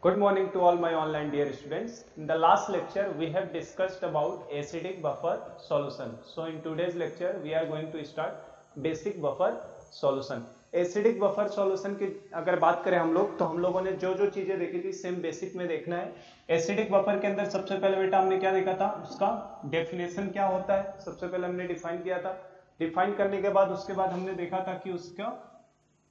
Good morning to all my online dear students. In the last lecture we have discussed about acidic buffer solution. So in today's lecture we are going to start basic buffer solution. Acidic buffer solution की अगर बात करें हम लोग तो हम लोगों ने जो जो चीजें देखी थी सेम बेसिक में देखना है। एसिडिक बफर के अंदर सबसे पहले बेटा हमने क्या देखा था, उसका डेफिनेशन क्या होता है, सबसे पहले हमने डिफाइन किया था। डिफाइन करने के बाद उसके बाद हमने देखा था कि उसका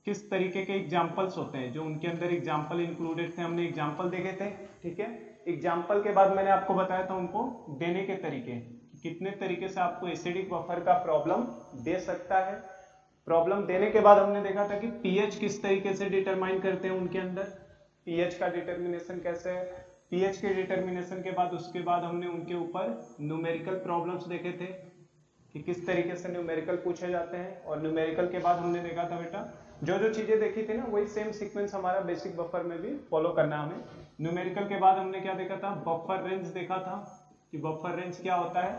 किस तरीके के एग्जाम्पल्स होते हैं, जो उनके अंदर एग्जाम्पल इंक्लूडेड थे, हमने एग्जाम्पल देखे थे। ठीक है, एग्जाम्पल के बाद मैंने आपको बताया था उनको देने के तरीके, कितने तरीके से आपको एसिडिक बफर का प्रॉब्लम दे सकता है। प्रॉब्लम देने के बाद हमने देखा था कि पीएच किस तरीके से डिटरमाइन करते हैं, उनके अंदर पीएच का डिटर्मिनेशन कैसे है। पीएच के डिटर्मिनेशन के बाद उसके बाद हमने उनके ऊपर न्यूमेरिकल प्रॉब्लम्स देखे थे कि किस तरीके से न्यूमेरिकल पूछे जाते हैं। और न्यूमेरिकल के बाद हमने देखा था बेटा जो जो चीजें देखी थी ना वही सेम सीक्वेंस हमारा बेसिक बफर में भी फॉलो करना है हमें। न्यूमेरिकल के बाद हमने क्या देखा था, बफर रेंज देखा था कि बफर रेंज क्या होता है,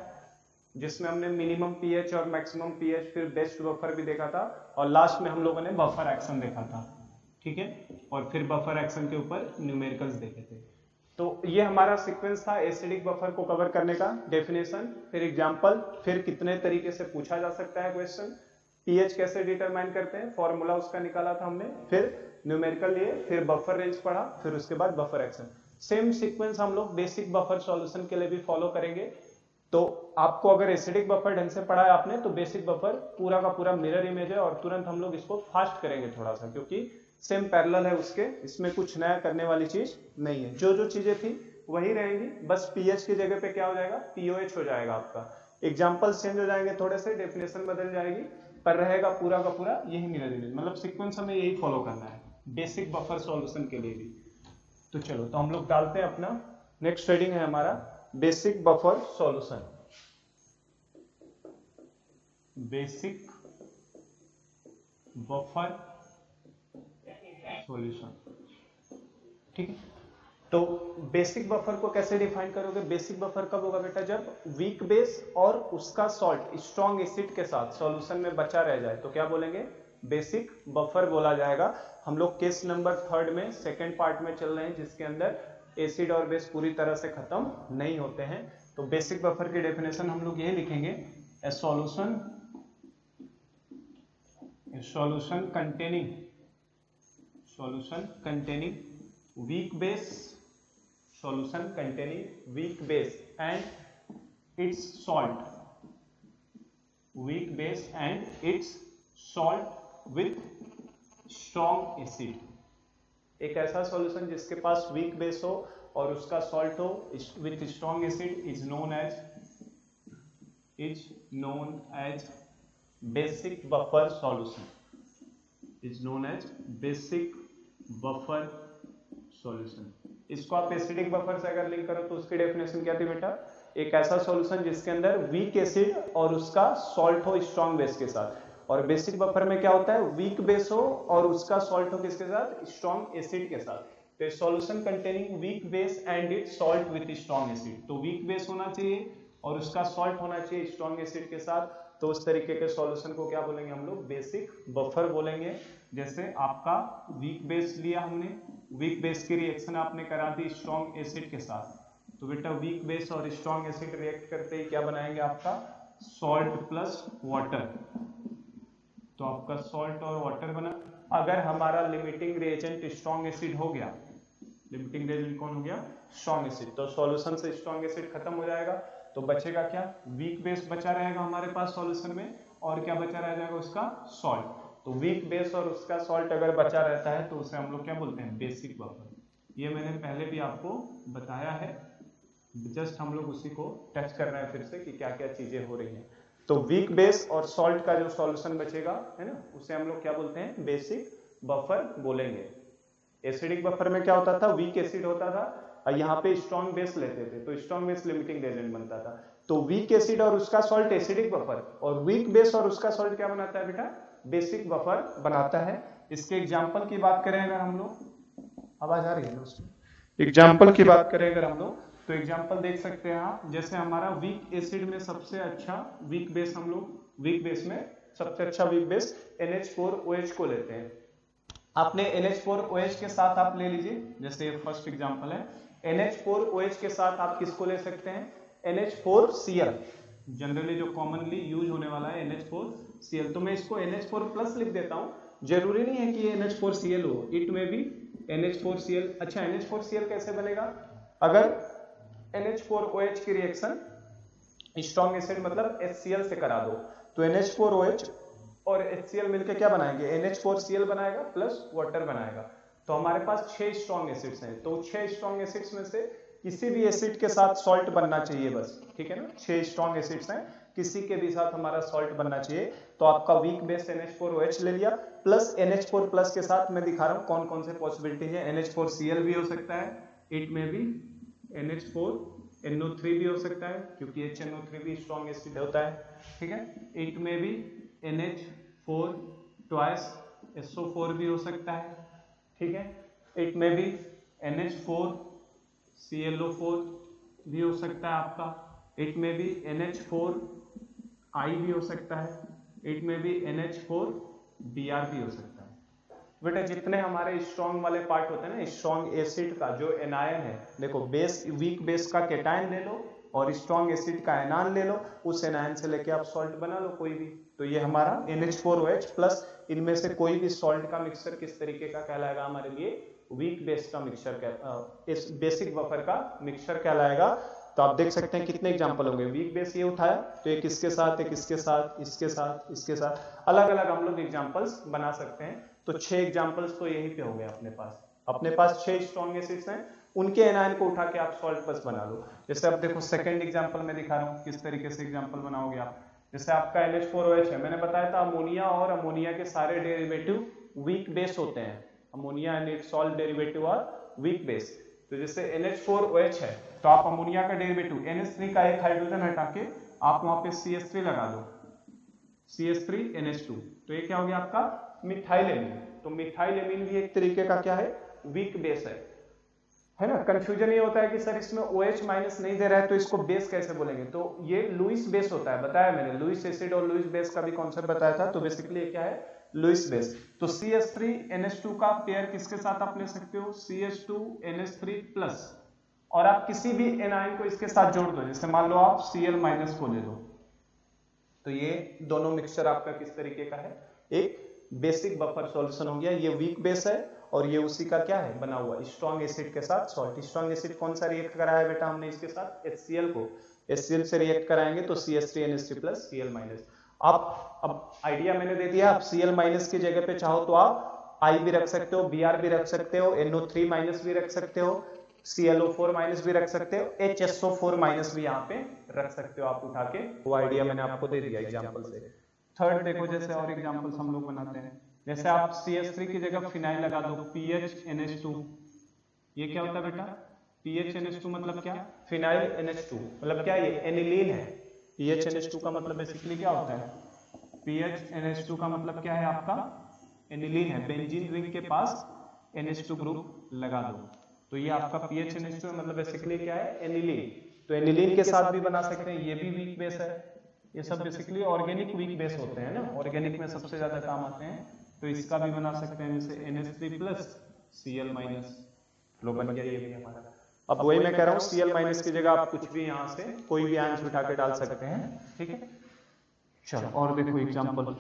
जिसमें हमने मिनिमम पीएच और मैक्सिमम पीएच, फिर बेस्ट बफर भी देखा था, और लास्ट में हम लोगों ने बफर एक्शन देखा था। ठीक है, और फिर बफर एक्शन के ऊपर न्यूमेरिकल्स देखे थे। तो ये हमारा सीक्वेंस था एसिडिक बफर को कवर करने का। डेफिनेशन, फिर एग्जांपल, फिर कितने तरीके से पूछा जा सकता है क्वेश्चन, पीएच कैसे डिटरमाइन करते हैं, फॉर्मूला उसका निकाला था हमने, फिर न्यूमेरिकल लिए, फिर बफर रेंज पढ़ा, फिर उसके बाद बफर एक्शन। सेम सीक्वेंस हम लोग बेसिक बफर सॉल्यूशन के लिए भी फॉलो करेंगे। तो आपको अगर एसिडिक बफर ढंग से पढ़ा है आपने तो बेसिक बफर पूरा का पूरा मिरर इमेज है, और तुरंत हम लोग इसको फास्ट करेंगे थोड़ा सा, क्योंकि सेम पैरेलल है उसके, इसमें कुछ नया करने वाली चीज नहीं है। जो जो चीजें थी वही रहेंगी, बस पीएच की जगह पे क्या हो जाएगा, पीओएच हो जाएगा आपका। एग्जाम्पल चेंज हो जाएंगे थोड़े से, डेफिनेशन बदल जाएगी, पर रहेगा पूरा का पूरा यही मिरर इमेज। मतलब सीक्वेंस हमें यही फॉलो करना है बेसिक बफर सॉल्यूशन के लिए भी। तो चलो, तो हम लोग डालते हैं अपना नेक्स्ट हेडिंग है हमारा basic buffer solution. Basic buffer solution, ठीक है। तो बेसिक बफर को कैसे डिफाइन करोगे, बेसिक बफर कब होगा बेटा, जब वीक बेस और उसका सॉल्ट स्ट्रॉन्ग एसिड के साथ सॉल्यूशन में बचा रह जाए तो क्या बोलेंगे, बेसिक बफर बोला जाएगा। हम लोग केस नंबर 3 में सेकेंड पार्ट में चल रहे हैं, जिसके अंदर एसिड और बेस पूरी तरह से खत्म नहीं होते हैं। तो बेसिक बफर की डेफिनेशन हम लोग यही लिखेंगे, ए solution containing weak base, solution containing weak base and its salt, weak base and its salt with strong acid। एक ऐसा सॉल्यूशन जिसके पास वीक बेस हो और उसका सॉल्ट हो with strong acid is known as basic buffer solution, is known as basic buffer solution. इसको आप acidic buffer से अगर लिंक करो तो उसकी डेफिनेशन क्या थी बेटा, एक ऐसा सॉल्यूशन जिसके अंदर वीक एसिड और उसका सॉल्ट हो स्ट्रॉन्ग बेस के साथ। और बेसिक बफर में क्या होता है, वीक बेस हो और उसका सॉल्ट हो किसके साथ, स्ट्रॉन्ग एसिड के साथ। तो solution containing weak base and it salt with strong acid, तो वीक बेस होना चाहिए और उसका सॉल्ट होना चाहिए स्ट्रॉन्ग एसिड के साथ। तो उस तरीके के सॉल्यूशन को क्या बोलेंगे हम लोग, बेसिक बफर बोलेंगे। जैसे आपका वीक बेस लिया हमने, वीक बेस की रिएक्शन आपने करा दी स्ट्रॉन्ग एसिड के साथ, तो बेटा वीक बेस और स्ट्रॉन्ग एसिड रिएक्ट करते ही क्या बनाएंगे आपका, सॉल्ट प्लस वाटर। तो आपका सॉल्ट और वाटर बना। अगर हमारा लिमिटिंग रिएजेंट स्ट्रॉन्ग एसिड हो गया, लिमिटिंग रिएजेंट कौन हो गया, स्ट्रॉन्ग एसिड, तो सॉल्यूशन से स्ट्रॉन्ग एसिड खत्म हो जाएगा, तो बचेगा क्या, वीक बेस बचा रहेगा हमारे पास सॉल्यूशन में, और क्या बचा रह जाएगा, उसका सॉल्ट। तो वीक बेस और उसका सॉल्ट अगर बचा रहता है तो उसे हम लोग क्या बोलते हैं, बेसिक बफर। ये मैंने पहले भी आपको बताया है, जस्ट हम लोग उसी को टच कर रहे हैं फिर से कि क्या क्या चीजें हो रही हैं। तो वीक बेस और सॉल्ट का जो सॉल्यूशन बचेगा है ना, उसे हम लोग क्या बोलते हैं, बेसिक बफर बोलेंगे। एसिडिक बफर में क्या होता था, वीक एसिड होता था और यहाँ पे स्ट्रॉन्ग बेस लेते थे, तो स्ट्रॉन्ग बेस लिमिटिंग एजेंट बनता था। तो वीक एसिड और उसका सॉल्ट एसिडिक बफर, और वीक बेस और उसका सॉल्ट क्या बनाता है बेटा, बेसिक बफर बनाता है। इसके एग्जाम्पल की बात करें अगर हम लोग, आवाज आ रही है दोस्तों, एग्जाम्पल की बात करें अगर हम लोग तो एग्जाम्पल देख सकते हैं आप। जैसे हमारा वीक एसिड में सबसे अच्छा वीक बेस, हम लोग वीक बेस में सबसे अच्छा वीक बेस NH4OH को लेते हैं। आपने NH4OH के साथ आप ले लीजिए, जैसे ये फर्स्ट एग्जांपल है, NH4OH के साथ आप किसको ले सकते हैं, NH4Cl, जनरली जो कॉमनली यूज होने वाला है NH4Cl, तो मैं इसको NH4+ लिख देता हूं, जरूरी नहीं है कि ये NH4Cl हो, इट में भी NH4Cl। अच्छा, NH4Cl कैसे बनेगा, अगर NH4OH की रिएक्शन स्ट्रॉन्ग एसिड मतलब HCl से करा दो, तो NH4OH और HCl मिलकर क्या बनाएंगे, NH4Cl बनाएगा प्लस वाटर बनाएगा। तो हमारे पास 6 स्ट्रॉन्ग एसिड्स हैं, तो 6 स्ट्रॉन्ग एसिड्स में से किसी भी एसिड के साथ सॉल्ट बनना चाहिए बस, ठीक है ना, 6 स्ट्रॉन्ग एसिड्स हैं, किसी के भी साथ हमारा सॉल्ट बनना चाहिए। तो आपका वीक बेस NH4OH ले लिया, प्लस NH4+ के साथ मैं दिखा रहा हूं कौन कौन से पॉसिबिलिटी है, NH4Cl भी हो सकता है, इट में भी NH4NO3 भी हो सकता है, क्योंकि HNO3 भी स्ट्रॉन्ग एसिड होता है, ठीक है, इट में भी NH4 ट्वाइस SO4 भी हो सकता है, ठीक है, इट में भी NH4ClO4 भी हो सकता है आपका, इट में भी NH4I भी हो सकता है, इट में भी NH4Br भी हो सकता है। बेटा जितने हमारे स्ट्रॉन्ग वाले पार्ट होते हैं ना, स्ट्रॉन्ग एसिड का जो एनायन है, देखो बेस, वीक बेस का केटायन ले लो और स्ट्रॉन्ग एसिड का एनायन ले लो, उस एनायन से लेके आप सॉल्ट बना लो कोई भी। तो ये हमारा NH4OH प्लस इनमें से कोई भी सॉल्ट का मिक्सचर किस तरीके का कहलाएगा हमारे लिए, वीक बेस का मिक्सचर, इस बेसिक बफर का मिक्सचर कहलाएगा। तो आप देख सकते हैं कितने एग्जांपल होंगे, वीक बेस ये उठाया तो एक इसके साथ, एक इसके साथ, इसके साथ, इसके साथ, अलग अलग हम लोग एग्जांपल्स बना सकते हैं। तो 6 एग्जांपल्स तो यहीं पे हो गए अपने पास 6 स्ट्रॉन्ग एसिड्स हैं, उनके एनायन को उठा के आप सॉल्ट प्लस बना लो। जैसे अब देखो सेकंड एग्जांपल में दिखा रहा हूं किस तरीके से एग्जांपल बनाओगे आप। जैसे आपका NH4OH है, मैंने बताया था अमोनिया और अमोनिया के सारे डेरिवेटिव वीक बेस होते हैं, ammonia and its all derivative are weak base. तो जैसे NH4OH है तो आप अमोनिया का डेरिवेटिव NH3 का एक हाइड्रोजन हटा के आप वहां पे CH3 लगा दो, CH3NH2, तो ये क्या हो गया आपका मिथाइलेमीन। तो मिथाइलेमीन भी एक तरीके का क्या है, वीक बेस है ना। कंफ्यूजन ये होता है कि सर इसमें OH माइनस नहीं दे रहा है तो इसको बेस कैसे बोलेंगे, तो ये लुईस बेस होता है, बताया मैंने, लुईस एसिड और लुईस बेस का भी कॉन्सेप्ट बताया था। तो बेसिकली ये क्या है, लुईस बेस। तो CH3NH2 का पेयर किसके साथ आप ले सकते हो, CH2NH3+, और आप किसी भी एनायन को इसके साथ जोड़ दो, जैसे मान लो आप Cl- को ले लो, तो ये दोनों मिक्सचर आपका किस तरीके का है, एक बेसिक बफर सॉल्यूशन हो गया। ये वीक बेस है और ये उसी का क्या है, बना हुआ स्ट्रॉन्ग एसिड के साथ सॉल्ट। स्ट्रॉन्ग एसिड कौन सा रिएक्ट कराया है बेटा हमने इसके साथ, HCl को, HCl से रिएक्ट कराएंगे तो CH3NH3+ Cl-। आप अब आइडिया मैंने दे दिया, आप Cl- की जगह पे चाहो तो आप I भी रख सकते हो, Br भी रख सकते हो, NO3- भी रख सकते हो, ClO4- भी रख सकते हो, HSO4- भी यहाँ पे रख सकते हो आप उठा के, वो आइडिया मैंने आपको दे दिया एग्जांपल से। थर्ड देखो, जैसे और एग्जांपल्स हम लोग बनाते हैं, जैसे आप CH3 की जगह फिनाइल लगा दो, PHNH2, ये क्या होता है बेटा, PHNH2 मतलब क्या, फिनाइल NH2 मतलब क्या, ये एनिलीन है। PHNH2 का मतलब बेसिकली क्या होता है, PHNH2 का मतलब क्या है आपका, एनिलीन है, बेंजीन रिंग के पास NH2 ग्रुप लगा दो, तो ये आपका PHNH2 मतलब बेसिकली क्या है, एनिलीन। तो एनिलीन के साथ भी बना सकते हैं, ये भी वीक बेस है। ये सब बेसिकली ऑर्गेनिक वीक बेस होते हैं ना, ऑर्गेनिक में सबसे ज्यादा काम आते हैं। तो इसका भी बना सकते हैं, जैसे NH3+ Cl-, लो बन गया ये भी हमारा। अब वही मैं कह रहा हूँ, Cl- की जगह आप कुछ भी यहाँ से कोई भी आंसर उठा के डाल सकते हैं, ठीक है। चलो और देखो एग्जांपल,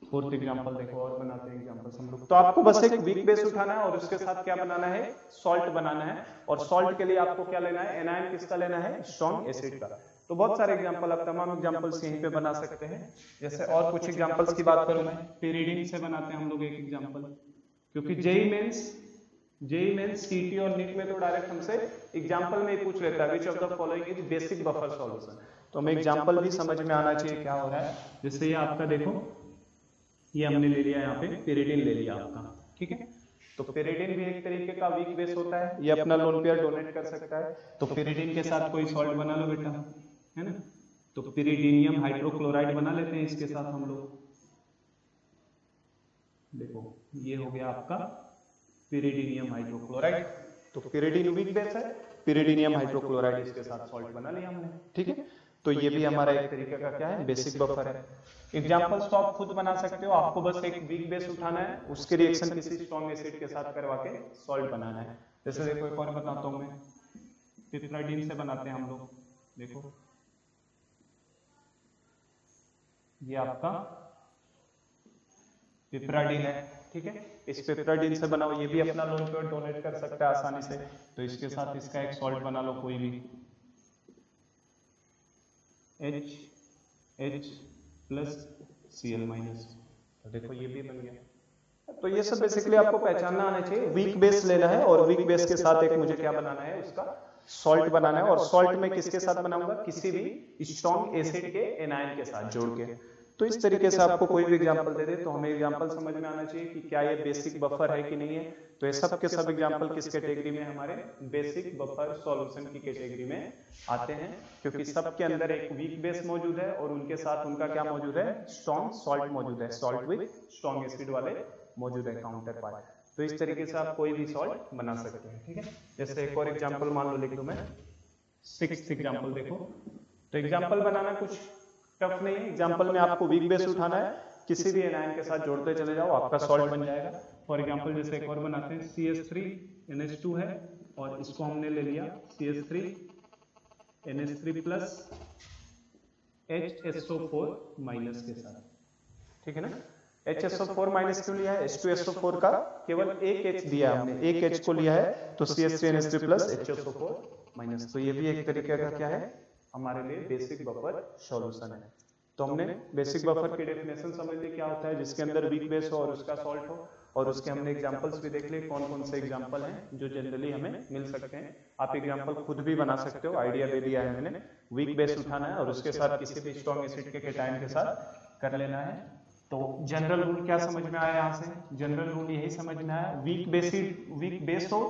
फोर्थ एग्जांपल देखो और बनाते हैं एग्जांपल्स हम लोग। तो आपको बस एक वीक बेस उठाना है और उसके साथ क्या बनाना है, सॉल्ट बनाना है, और सॉल्ट के लिए आपको क्या लेना है, एनायन किसका लेना है, स्ट्रॉन्ग एसिड का। तो बहुत सारे एग्जांपल, आप तमाम एग्जांपल्स यहीं पे बना सकते हैं। जैसे और कुछ एग्जांपल्स की बात करूं मैं, पेरिडीन से बनाते हैं हम लोग एक एग्जांपल, क्योंकि जेईई मेंस सीटी और नीट में तो डायरेक्ट हमसे एग्जांपल में ही पूछ लेता है, which of the following is basic buffer solution. तो हमें एग्जांपल भी समझ में आना चाहिए क्या हो रहा है। जैसे ये आपका देखो, ये हमने ले लिया यहाँ पे पेरिडीन ले लिया आपका, ठीक है। तो पेरिडीन भी एक तरीके का वीक बेस होता है, ये अपना लोन पेयर डोनेट कर सकता है। तो पेरिडीन के साथ कोई सॉल्ट बना लो बेटा, है ना। तो पेरिडीनियम हाइड्रोक्लोराइड बना लेते हैं इसके साथ हम लोग, देखो ये हो गया आपका पेरिडीनियम हाइड्रोक्लोराइड। तो पेरिडीन वीक बेस है, पेरिडीनियम हाइड्रोक्लोराइड इसके साथ सॉल्ट बना लिया हमने, ठीक है। तो ये भी हमारा एक तरीके का क्या है, बेसिक बफर है। एग्जांपल्स तो आप खुद बना सकते हो, आपको बस एक वीक बेस उठाना है, उसके रिएक्शन किसी स्ट्रॉन्ग एसिड के साथ करवा के सॉल्ट बनाना है। जैसे देखो एक और बताता हूं मैं, पिपराडीन से बनाते हैं हम लोग। देखो ये आपका पिपराडीन है, ठीक है। इस पिपराडीन से बनाओ, ये भी अपना लोन पे डोनेट कर सकता है आसानी से। तो इसके साथ इसका एक सॉल्ट बना लो कोई भी, H प्लस Cl माइनस। तो देखो ये भी बन गया। तो ये सब बेसिकली आपको पहचानना आना चाहिए। वीक बेस लेना है और वीक बेस के साथ एक मुझे क्या बनाना है, उसका सॉल्ट बनाना है। और सॉल्ट में किसके साथ बनाऊंगा, किसी भी स्ट्रॉन्ग एसिड के एनायन के साथ जोड़ के। तो इस तरीके से आपको कोई भी एग्जांपल दे दे तो हमें एग्जांपल समझ में आना चाहिए कि क्या ये बेसिक बफर है कि नहीं है। तो ये सब के सब एग्जांपल किस कैटेगरी में, हमारे बेसिक बफर सॉल्यूशन की कैटेगरी में आते हैं, क्योंकि सबके अंदर एक वीक बेस मौजूद है और उनके साथ उनका क्या मौजूद है, स्ट्रॉन्ग सॉल्ट मौजूद है, सॉल्ट विद स्ट्रॉन्ग एसिड वाले मौजूद है काउंटर पार्ट। तो इस तरीके से आप कोई भी सॉल्ट बना सकते हैं, ठीक है। जैसे एक और एग्जांपल मान लो लिख दूं मैं, 6th एग्जांपल देखो। तो एग्जांपल बनाना कुछ टफ नहीं है। एग्जांपल में आपको वीक बेस उठाना है, किसी भी एनायन के साथ जोड़ते चले जाओ, आपका सॉल्ट बन जाएगा। फॉर एग्जांपल जैसे एक और बनाते हैं, CH3NH2 है और इसको हमने ले लिया CH3NH3 प्लस HSO4 माइनस के साथ, ठीक है ना। HSO4 माइनस क्यों लिया है, H2SO4 का केवल एक H दिया है हमने, एक H को लिया है, तो CH3NH3 प्लस HSO4 माइनस। तो ये भी एक तरीके का क्या है, हमारे लिए बेसिक बफर सॉल्यूशन है। तो हमने बेसिक बफर की डेफिनेशन समझ ली क्या होता है, जिसके अंदर वीक बेस हो और उसका सॉल्ट हो। और उसके हमने एग्जांपल्स भी देख लिए, कौन कौन से एग्जांपल हैं जो जनरली हमें मिल सकते हैं। आप एग्जांपल खुद भी बना सकते हो, आइडिया दे दिया है मैंने। वीक बेस उठाना है और उसके साथ किसी भी स्ट्रॉन्ग एसिड के केटायन के साथ कर लेना है। तो जनरल रूल क्या समझ में आया यहाँ से, जनरल रूल यही समझ में आया, वीक बेस हो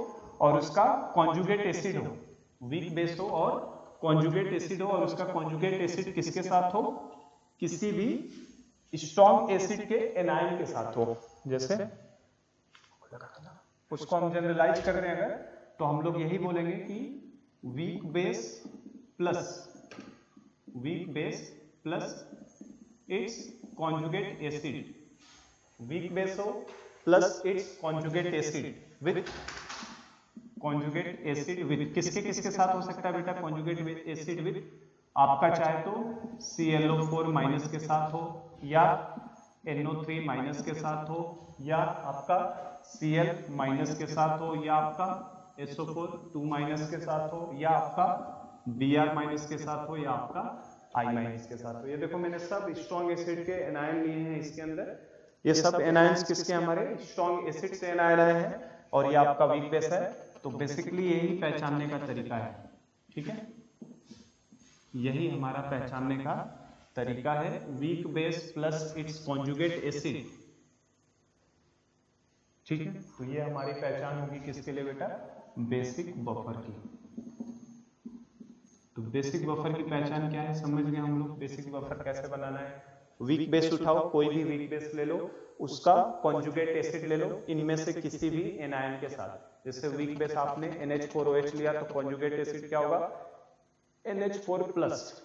और उसका कॉन्जुगेट एसिड हो, वीक बेस हो और कॉन्जुगेट एसिड हो, और उसका कॉन्जुगेट एसिड किसके साथ हो, किसी भी स्ट्रॉन्ग एसिड के एनायन के साथ हो। जैसे उसको हम जनरलाइज कर रहे हैं अगर, तो हम लोग यही बोलेंगे कि weak base plus its conjugate acid, weak base हो plus its conjugate acid with conjugate acid with किसके किसके साथ हो सकता है बेटा, कॉन्जुगेट एसिड विद आपका चाहे तो ClO4 माइनस के साथ हो, या NO3 माइनस के साथ हो, या आपका Cl माइनस के साथ हो, या आपका SO4 2 माइनस के साथ हो, या आपका Br माइनस के साथ हो, या आपका I माइनस के साथ हो। ये देखो मैंने सब स्ट्रॉन्ग एसिड के एनायन लिए हैं इसके अंदर। ये सब एनायंस किसके, हमारे स्ट्रॉन्ग एसिड से एनायन आए हैं, और ये आपका वीक बेस है। तो बेसिकली यही पहचानने का तरीका है, ठीक है, यही हमारा पहचानने का तरीका है, week base plus its conjugate acid, ठीक है। तो ये हमारी पहचान होगी किसके लिए बेटा, बेसिक बफर की। तो बेसिक बफर की पहचान क्या है, समझ गए हम लोग बेसिक बफर कैसे बनाना है। वीक बेस उठाओ, कोई भी वीक बेस ले लो, उसका कॉन्जुगेट एसिड ले लो, इनमें से किसी भी एनायन के साथ। जैसे वीक बेस आपने NH4OH लिया, तो कॉन्जुगेट एसिड क्या होगा, NH4 प्लस।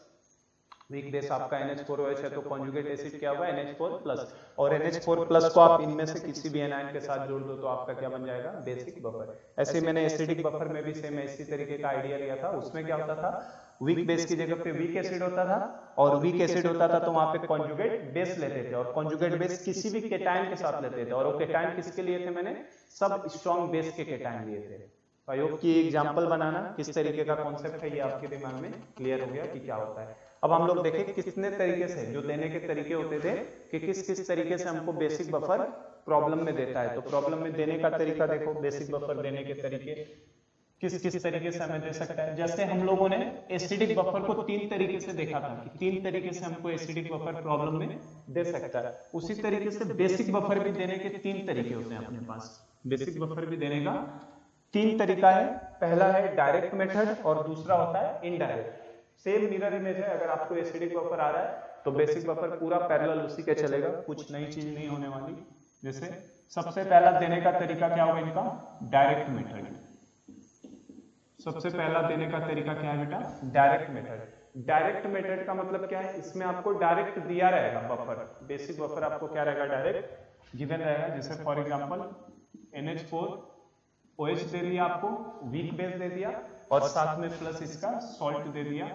वीक बेस आपका NH4OH है, तो कॉन्जुगेट एसिड क्या होगा, NH4 प्लस। और NH4 प्लस को आप इनमें से किसी भी एनायन के साथ जोड़ दो तो आपका क्या बन जाएगा, बेसिक बफर। ऐसे मैंने एसिडिक बफर में भी सेम इसी तरीके का आइडिया लिया था। उसमें क्या होता था, वीक बेस की जगह पे वीक एसिड होता था, और वीक एसिड होता था तो वहां पे कॉन्जुगेट बेस लेते थे, और कॉन्जुगेट बेस किसी भी केटायन के साथ लेते थे। और वो केटायन किसके लिए थे, मैंने सब स्ट्रॉन्ग बेस के केटायन लिए थे। प्रयोग की एग्जाम्पल बनाना किस तरीके का कॉन्सेप्ट है, ये आपके दिमाग में क्लियर हो गया कि क्या होता है। अब हम लोग देखें कितने तरीके से जो देने के तरीके होते थे, कि किस किस तरीके से हमको बेसिक बफर प्रॉब्लम में देता है। तो प्रॉब्लम में देने का तरीका देखो, बेसिक बफर देने के तरीके किस किस तरीके से हमें दे सकता है। जैसे हम लोगों ने एसिडिक बफर को 3 तरीके से देखा था कि 3 तरीके से हमको एसिडिक बफर प्रॉब्लम में दे सकता है। उसी तरीके से बेसिक बफर भी देने के 3 तरीके होते हैं अपने पास। बेसिक बफर भी देने का 3 तरीका है। पहला है डायरेक्ट मेथड और दूसरा होता है इनडायरेक्ट। सेम मिरर इमेज है, अगर आपको एसिडिक बफर आ रहा है तो बेसिक बफर पूरा पैरेलल उसी के चलेगा, कुछ नई चीज नहीं होने वाली। जैसे सबसे पहला देने का तरीका क्या होगा इनका, डायरेक्ट मेथड। सबसे पहला देने का तरीका क्या है बेटा, डायरेक्ट मेथड। डायरेक्ट मेथड का मतलब क्या है, इसमें आपको डायरेक्ट दिया रहेगा बफर, बेसिक बफर आपको क्या रहेगा, डायरेक्ट गिवन रहेगा। जैसे फॉर एग्जांपल NH4OH दे दिया आपको, वीक बेस दे दिया और साथ में प्लस इसका सॉल्ट दे दिया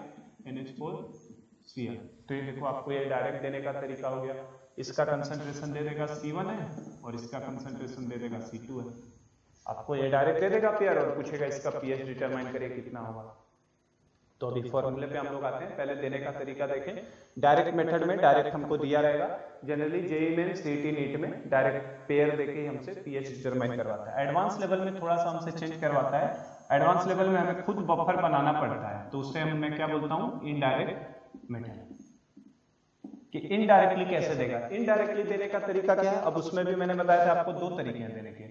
NH4Cl। तो ये देखो आपको ये डायरेक्ट देने का तरीका हो गया। इसका कंसंट्रेशन दे देगा C1 है और इसका कंसंट्रेशन दे देगा C2 है। आपको ये डायरेक्ट दे देगा पेयर और पूछेगा इसका पीएच डिटरमाइन करिए कितना होगा। तो अभी फॉर्मूले पे हम लोग आते हैं, पहले देने का तरीका देखें। डायरेक्ट मेथड में डायरेक्ट हमको दिया रहेगा, generally JEE Main CET NEET में डायरेक्ट पेयर देके ही हमसे पीएच डिटरमाइन करवाता है। एडवांस लेवल में थोड़ा सा हमसे चेंज करवाता है, एडवांस लेवल में हमें खुद बफर बनाना पड़ता है, तो उससे मैं क्या बोलता हूँ, इनडायरेक्ट मेथड। कि इनडायरेक्टली कैसे देगा, इनडायरेक्टली देने का तरीका क्या है, अब उसमें भी मैंने बताया था आपको दो तरीके हैं देने के।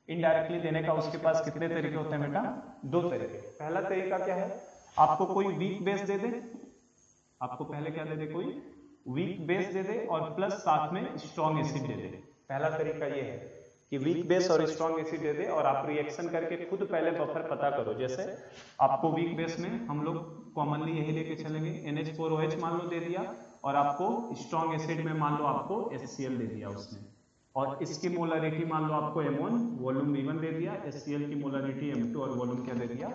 इनडायरेक्टली देने का उसके पास कितने तरीके होते हैं बेटा, दो तरीके। पहला तरीका क्या है, आपको कोई वीक बेस दे दे, आपको पहले क्या दे दे, कोई वीक बेस दे दे और प्लस साथ में स्ट्रॉन्ग एसिड दे दे। पहला तरीका ये है कि वीक बेस और स्ट्रॉन्ग एसिड दे दे और आप रिएक्शन करके खुद पहले बफर पता करो। जैसे आपको वीक बेस में हम लोग कॉमनली यही लेके चलेंगे, NH4OH मान लो दे दिया और आपको स्ट्रॉन्ग एसिड में मान लो आपको HCl दे दिया उसने, और इसकी मोलरिटी मान लो आपको M1 वॉल्यूम V1 दे दिया, HCl की मोलरिटी M2 और वॉल्यूम क्या दे दिया,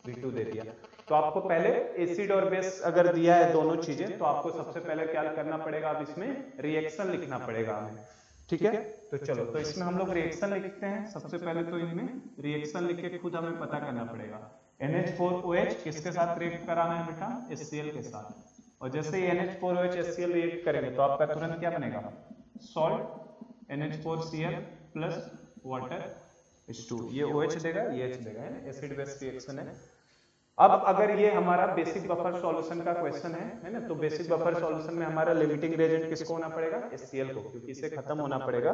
V2 दे दिया। तो आपको पहले एसिड और बेस अगर दिया है दोनों चीजें, तो आपको सबसे पहले क्या करना पड़ेगा, अब इसमें रिएक्शन लिखना पड़ेगा हमें, ठीक है। तो चलो, तो इसमें हम लोग रिएक्शन लिखते हैं। सबसे पहले तो इनमें रिएक्शन लिख के खुद हमें पता करना पड़ेगा। NH4OH किसके साथ रिएक्ट कराना है बेटा, HCl के साथ, और जैसे ही NH4OH HCl रिएक्ट करेंगे तो आपका तुरंत क्या बनेगा, salt NH4Cl plus water H2, ये OH देगा, ये H देगा, एसिड बेस रिएक्शन है। अब अगर ये हमारा बेसिक बफर सॉल्यूशन का क्वेश्चन है ना, तो बेसिक बफर सॉल्यूशन में हमारा लिमिटिंग रिएजेंट किसको होना पड़ेगा, HCl को, क्योंकि इसे खत्म होना पड़ेगा।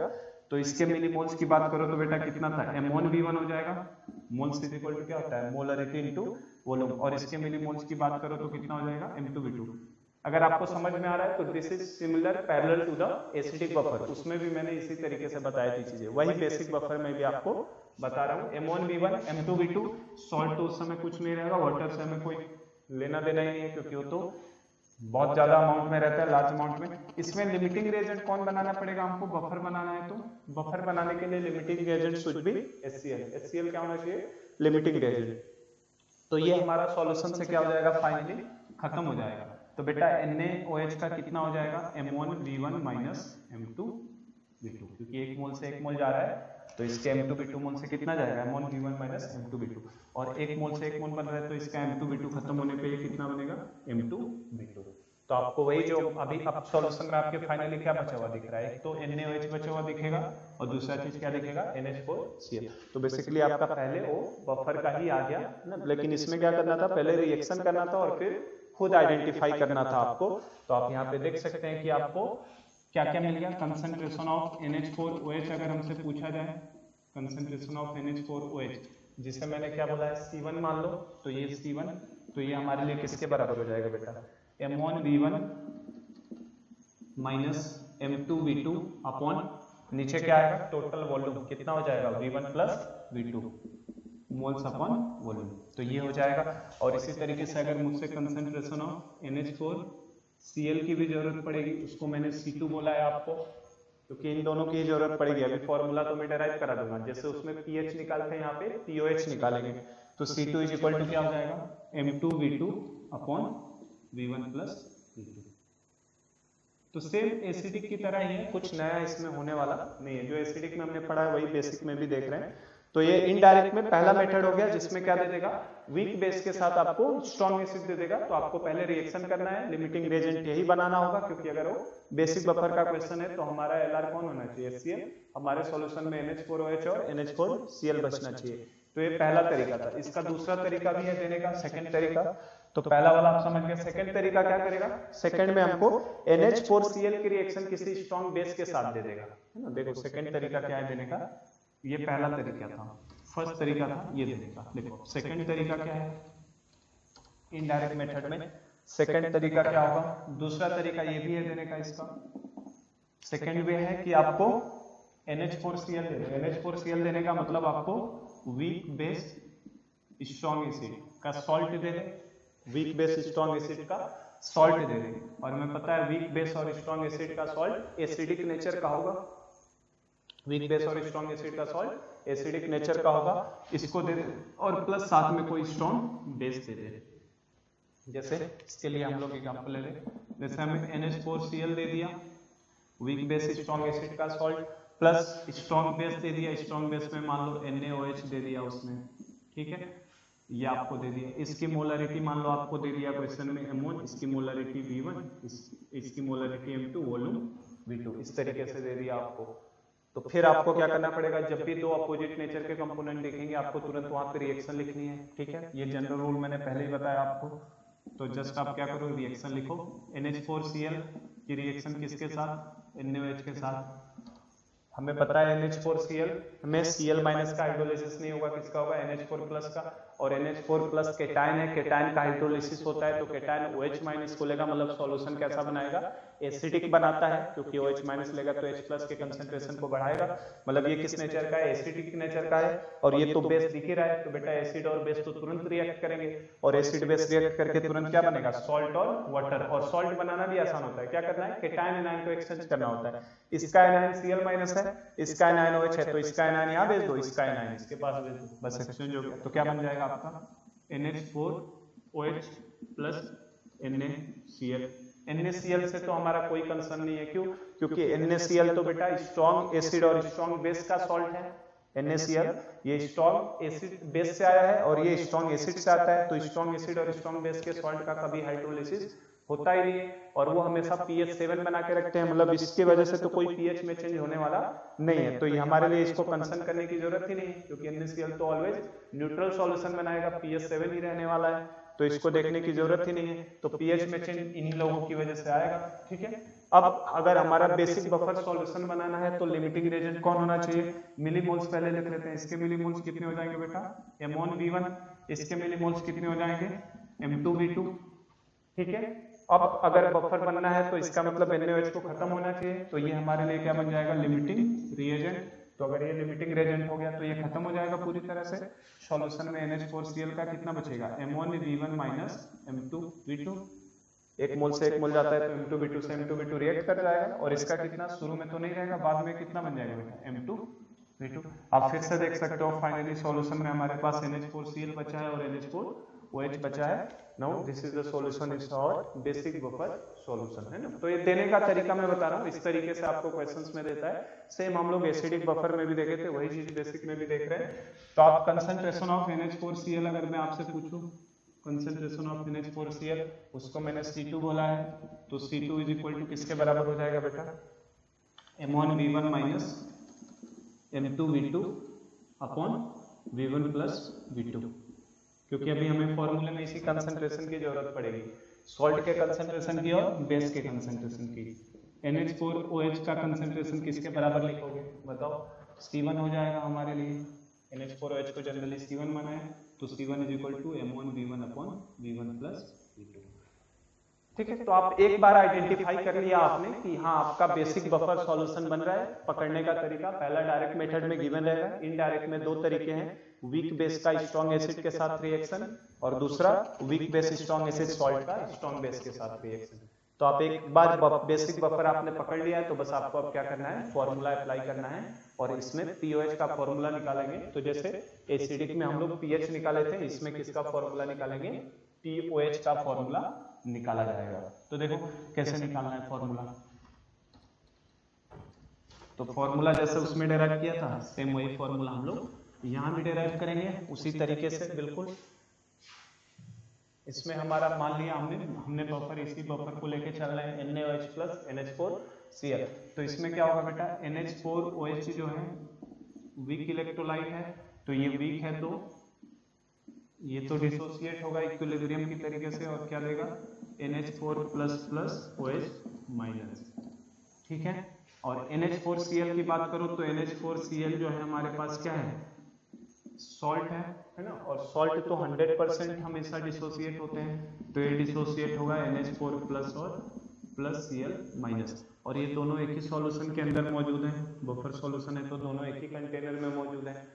तो इसके मिलीमोल्स की बात करो तो बेटा कितना था, M1V1 हो जाएगा, मोल्स इज इक्वल टू क्या होता है, मोलरिटी इनटू वॉल्यूम, और इसके मिलीमोल्स की बात करो तो कितना हो जाएगा, M2V2। अगर आपको समझ में आ रहा है तो this is similar parallel to the acidic buffer, उसमें भी मैंने इसी तरीके से बताई थी चीजें, वही बेसिक बफर में भी आपको बता रहा हूँ। M1V1 M2V2, सॉल्ट तो उस समय कुछ नहीं रहेगा, वाटर से हमें कोई लेना देना ही नहीं है क्योंकि वो तो बहुत ज्यादा अमाउंट में रहता है, लार्ज अमाउंट में। इसमें लिमिटिंग रिएजेंट कौन बनाना पड़ेगा हमको, बफर बनाना है, तो बफर बनाने के लिए limiting reagent should be HCl। HCl क्या होना चाहिए, लिमिटिंग रिएजेंट। तो ये हमारा सॉल्यूशन से क्या हो जाएगा, फाइनली खत्म हो जाएगा। तो बेटा NaOH का कितना हो जाएगा, M1V1 माइनस M2V2, क्योंकि एक मोल से एक मोल जा रहा है तो इसके M2V2 मोल से कितना जाएगा, M1V1 माइनस M2V2, और एक मोल से एक मोल बन रहा है तो इसका M2V2 खत्म होने पे ये कितना बनेगा, M2V2। तो आपको वही जो अभी अब सॉल्यूशन में आपके फाइनली क्या बचा हुआ दिख रहा है, एक तो NaOH बचा हुआ दिखेगा और दूसरा चीज क्या दिखेगा, NH4Cl। तो बेसिकली आपका पहले वो बफर का ही आ गया ना, लेकिन इसमें क्या करना था, पहले रिएक्शन करना था और फिर खुद आइडेंटिफाई करना था आपको। तो आप यहाँ पे देख सकते हैं कि आपको क्या क्या मिल गया, कंसंट्रेशन ऑफ NH4OH अगर हमसे पूछा जाए, कंसंट्रेशन ऑफ NH4OH, जिसे मैंने क्या बोला है, C1 मान लो, तो ये C1, तो ये हमारे लिए किसके बराबर हो जाएगा बेटा, M1V1 माइनस M2V2 अपॉन नीचे क्या आएगा, टोटल वॉल्यूम कितना हो जाएगा, V1 plus V2 moles upon volume, तो ये हो जाएगा। और इसी तरीके से अगर मुझसे कंसंट्रेशन ऑफ NH4Cl की भी जरूरत पड़ेगी, उसको मैंने C2 बोला है आपको, क्योंकि इन दोनों की जरूरत पड़ेगी। अभी फॉर्मूला तो मैं डेराइव करा दूंगा, जैसे उसमें pH निकालते हैं यहाँ पे POH निकालेंगे, तो C2 इज इक्वल टू क्या हो जाएगा, M2V2 upon V1 plus V2। तो सेम एसिडिक की तरह ही है, कुछ नया इसमें होने वाला नहीं है, जो एसिडिक में हमने पढ़ा है वही बेसिक में भी देख रहे हैं। तो ये इनडायरेक्ट में पहला मेथड हो गया, जिसमें क्या दे देगा, वीक बेस के साथ आपको स्ट्रॉन्ग एसिड दे देगा। तो आपको पहले रिएक्शन करना है, लिमिटिंग रिएजेंट यही बनाना होगा, क्योंकि अगर वो बेसिक बफर का क्वेश्चन है तो हमारा LR कौन होना चाहिए, HCl। हमारे सॉल्यूशन में NH4OH और NH4Cl बचना चाहिए। तो ये पहला तरीका था। इसका दूसरा तरीका भी है देने का, सेकंड तरीका। तो पहला वाला आप समझ गए, सेकंड तरीका क्या करेगा, सेकंड में हमको NH4Cl की रिएक्शन किसी स्ट्रॉन्ग बेस के साथ दे देगा, है ना। देखो सेकंड तरीका क्या है देने का, ये पहला तरीका था, फर्स्ट तरीका था ये देने का। देखो सेकंड तरीका क्या है, इनडायरेक्ट मेथड में सेकंड तरीका क्या होगा, दूसरा तरीका ये भी है देने का। इसका सेकंड वे है कि आपको NH4Cl दे दे। NH4Cl देने का मतलब आपको वीक बेस स्ट्रॉन्ग एसिड का सॉल्ट दे दे, वीक बेस स्ट्रॉन्ग एसिड का सॉल्ट दे देंगे, और हमें पता है वीक बेस और स्ट्रॉन्ग एसिड का सॉल्ट एसिडिक नेचर का होगा, वीक बेस और स्ट्रॉन्ग एसिड का सॉल्ट एसिडिक नेचर का होगा, इसको दे दे और प्लस साथ में कोई स्ट्रॉन्ग बेस दे दे। जैसे इसके लिए हम लोग एग्जांपल ले लें, जैसे हमें NH4Cl दे दिया, वीक बेस स्ट्रॉन्ग एसिड का सॉल्ट, प्लस स्ट्रॉन्ग बेस दे दिया, स्ट्रॉन्ग बेस में मान लो NaOH दे दिया उसमें, ठीक है, ये आपको दे दिया। इसकी मोलरिटी मान लो आपको दे दिया क्वेश्चन में M1, इसकी मोलरिटी V1, इसकी मोलरिटी M2, वॉल्यूम V2, इस तरीके से दे दिया आपको। तो फिर आपको क्या करना पड़ेगा, जब भी दो अपोजिट नेचर के कंपोनेंट देखेंगे आपको तुरंत वहां पे रिएक्शन लिखनी है, ठीक है, ये जनरल रूल मैंने पहले ही बताया आपको। तो जस्ट आप क्या करो, रिएक्शन लिखो, NH4Cl की रिएक्शन किसके साथ, NaOH के साथ। हमें पता है NH4Cl में Cl माइनस का हाइड्रोलिसिस नहीं होगा, किसका होगा, NH4 प्लस का, और NH4 प्लस केटायन है, केटायन का हाइड्रोलिसिस होता है तो केटायन OH माइनस को लेगा, मतलब सॉल्यूशन कैसा बनाएगा, एसिडिक बनाता है, क्योंकि OH माइनस लेगा तो H प्लस के कंसंट्रेशन को बढ़ाएगा, मतलब ये किस नेचर का है, एसिडिक नेचर का है। और ये तो बेस दिख ही रहा है, तो बेटा एसिड और बेस तो तुरंत रिएक्ट करेंगे, और एसिड बेस रिएक्ट करके तुरंत क्या बनेगा, सॉल्ट और वाटर। और सॉल्ट बनाना भी आसान होता है, क्या करना है, केटायन एनायन को एक्सचेंज करना होता है। इसका एनायन Cl माइनस है, इसका एनायन OH है, तो इसका एनायन यहाँ भेज दो, इसका एनायन इसके पास भेज दो, बस एक्सचेंज हो गया। तो क्या बन जाएगा आपका NH4OH प्लस NaCl। NaCl से तो हमारा कोई कंसर्न नहीं है, क्यों, क्योंकि NaCl तो बेटा स्ट्रॉन्ग एसिड और स्ट्रॉन्ग बेस का सॉल्ट है। NaCl ये स्ट्रॉन्ग एसिड बेस से आया है और ये स्ट्रॉन्ग एसिड से आता है, तो स्ट्रॉन्ग एसिड और स्ट्रॉन्ग बेस के सॉल्ट का कभी हाइड्रोलिसिस होता ही नहीं है, और वो हमेशा pH 7 बना के रखते हैं, मतलब इसकी वजह से तो कोई pH में चेंज होने वाला नहीं है। तो ये हमारे लिए इसको कंसर्न करने की जरूरत ही नहीं है, क्योंकि NaCl तो ऑलवेज न्यूट्रल सॉल्यूशन बनाएगा, pH 7 ही रहने वाला है, तो इसको देखने की जरूरत ही नहीं है। तो pH में चेंज इन्हीं लोगों की वजह से आएगा, ठीक है। अब अगर हमारा बेसिक बफर सॉल्यूशन बनाना है तो लिमिटिंग रेजेंट कौन होना चाहिए, मिलीमोल्स पहले लिख लेते हैं। इसके मिलीमोल्स कितने हो जाएंगे बेटा, M1V1, इसके मिलीमोल्स कितने हो जाएंगे, M2V2, ठीक है। अब अगर बफर बनना है तो इसका मतलब NaOH को खत्म होना चाहिए, तो ये हमारे लिए क्या बन जाएगा, लिमिटिंग रिएजेंट। तो अगर ये लिमिटिंग रिएजेंट हो गया तो ये खत्म हो जाएगा पूरी तरह से। सॉल्यूशन में NH4Cl का कितना बचेगा, M1V1 माइनस M2V2, एक मोल से एक मोल जाता है तो M2V2 से M2V2 रिएक्ट कर जाएगा, और इसका कितना शुरू में तो नहीं रहेगा, बाद में कितना बन जाएगा बेटा, M2V2। आप फिर से देख सकते हो, फाइनली सॉल्यूशन में हमारे पास NH4Cl बचा है और NH4OH बचा है। Now this is the solution is our basic buffer solution, है ना। तो ये देने का तरीका मैं बता रहा हूँ, इस तरीके से आपको क्वेश्चंस में देता है। सेम हम लोग एसिडिक बफर में भी देखे थे, वही चीज बेसिक में भी देख रहे हैं। तो आप कंसंट्रेशन ऑफ NH4Cl अगर मैं आपसे पूछूं, कंसंट्रेशन ऑफ NH4Cl, उसको मैंने C2 बोला है, तो C2 इज इक्वल टू किसके बराबर हो जाएगा बेटा, M1V1 minus M2V2 upon V1 plus V2, क्योंकि अभी हमें फॉर्मूले में इसी कंसंट्रेशन की जरूरत पड़ेगी, सॉल्ट के कंसंट्रेशन की और बेस के कंसंट्रेशन की। NH4OH का कंसंट्रेशन किसके बराबर लिखोगे बताओ, C1 हो जाएगा हमारे लिए। NH4OH को जनरली C1 माना है, तो C1 is equal to M1V1 upon V1 plus V2, ठीक है। तो आप एक बार आइडेंटिफाई कर लिया आपने कि हाँ आपका बेसिक बफर सॉल्यूशन बन रहा है। पकड़ने का तरीका, पहला डायरेक्ट मेथड में गिवन रहेगा, इनडायरेक्ट में दो तरीके हैं, वीक बेस का स्ट्रॉन्ग एसिड के साथ रिएक्शन, और दूसरा weak base strong acid salt का स्ट्रॉन्ग बेस के साथ रिएक्शन। तो आप एक बार बेसिक बफर आपने पकड़ लिया है, तो बस आपको अब क्या करना है, फॉर्मूला अप्लाई करना है, और इसमें पीओएच का फॉर्मूला निकालेंगे। तो जैसे एसिडिक में हम लोग पीएच निकाले थे, इसमें किसका फॉर्मूला निकालेंगे, पीओएच का फॉर्मूला निकाला जाएगा। तो देखो कैसे निकालना है फॉर्मूला। तो फॉर्मूला जैसे उसमें डेराइव किया था, सेम वही फॉर्मूला हम लोग यहाँ भी डेराइव करेंगे उसी तरीके से बिल्कुल। इसमें हमारा मान लिया हमने बफर, इसी बफर को लेके चल रहे हैं NaOH प्लस NH4Cl। तो इसमें क्या होगा बेटा, NH4OH जो है वीक इलेक्ट्रोलाइट है, तो ये वीक है तो ये तो डिसोसिएट होगा इक्विलिब्रियम की तरीके से, और क्या देगा NH4 plus plus OH minus, ठीक है। और NH4Cl की बात करो तो NH4Cl जो है हमारे पास क्या है, सॉल्ट है ना, और सॉल्ट तो 100% हमेशा डिसोसिएट होते हैं, तो ये डिसोसिएट होगा NH4 प्लस और प्लस Cl माइनस, और ये दोनों एक ही सॉल्यूशन के अंदर मौजूद हैं। बफर सॉल्यूशन है तो दोनों एक ही कंटेनर में मौजूद हैं।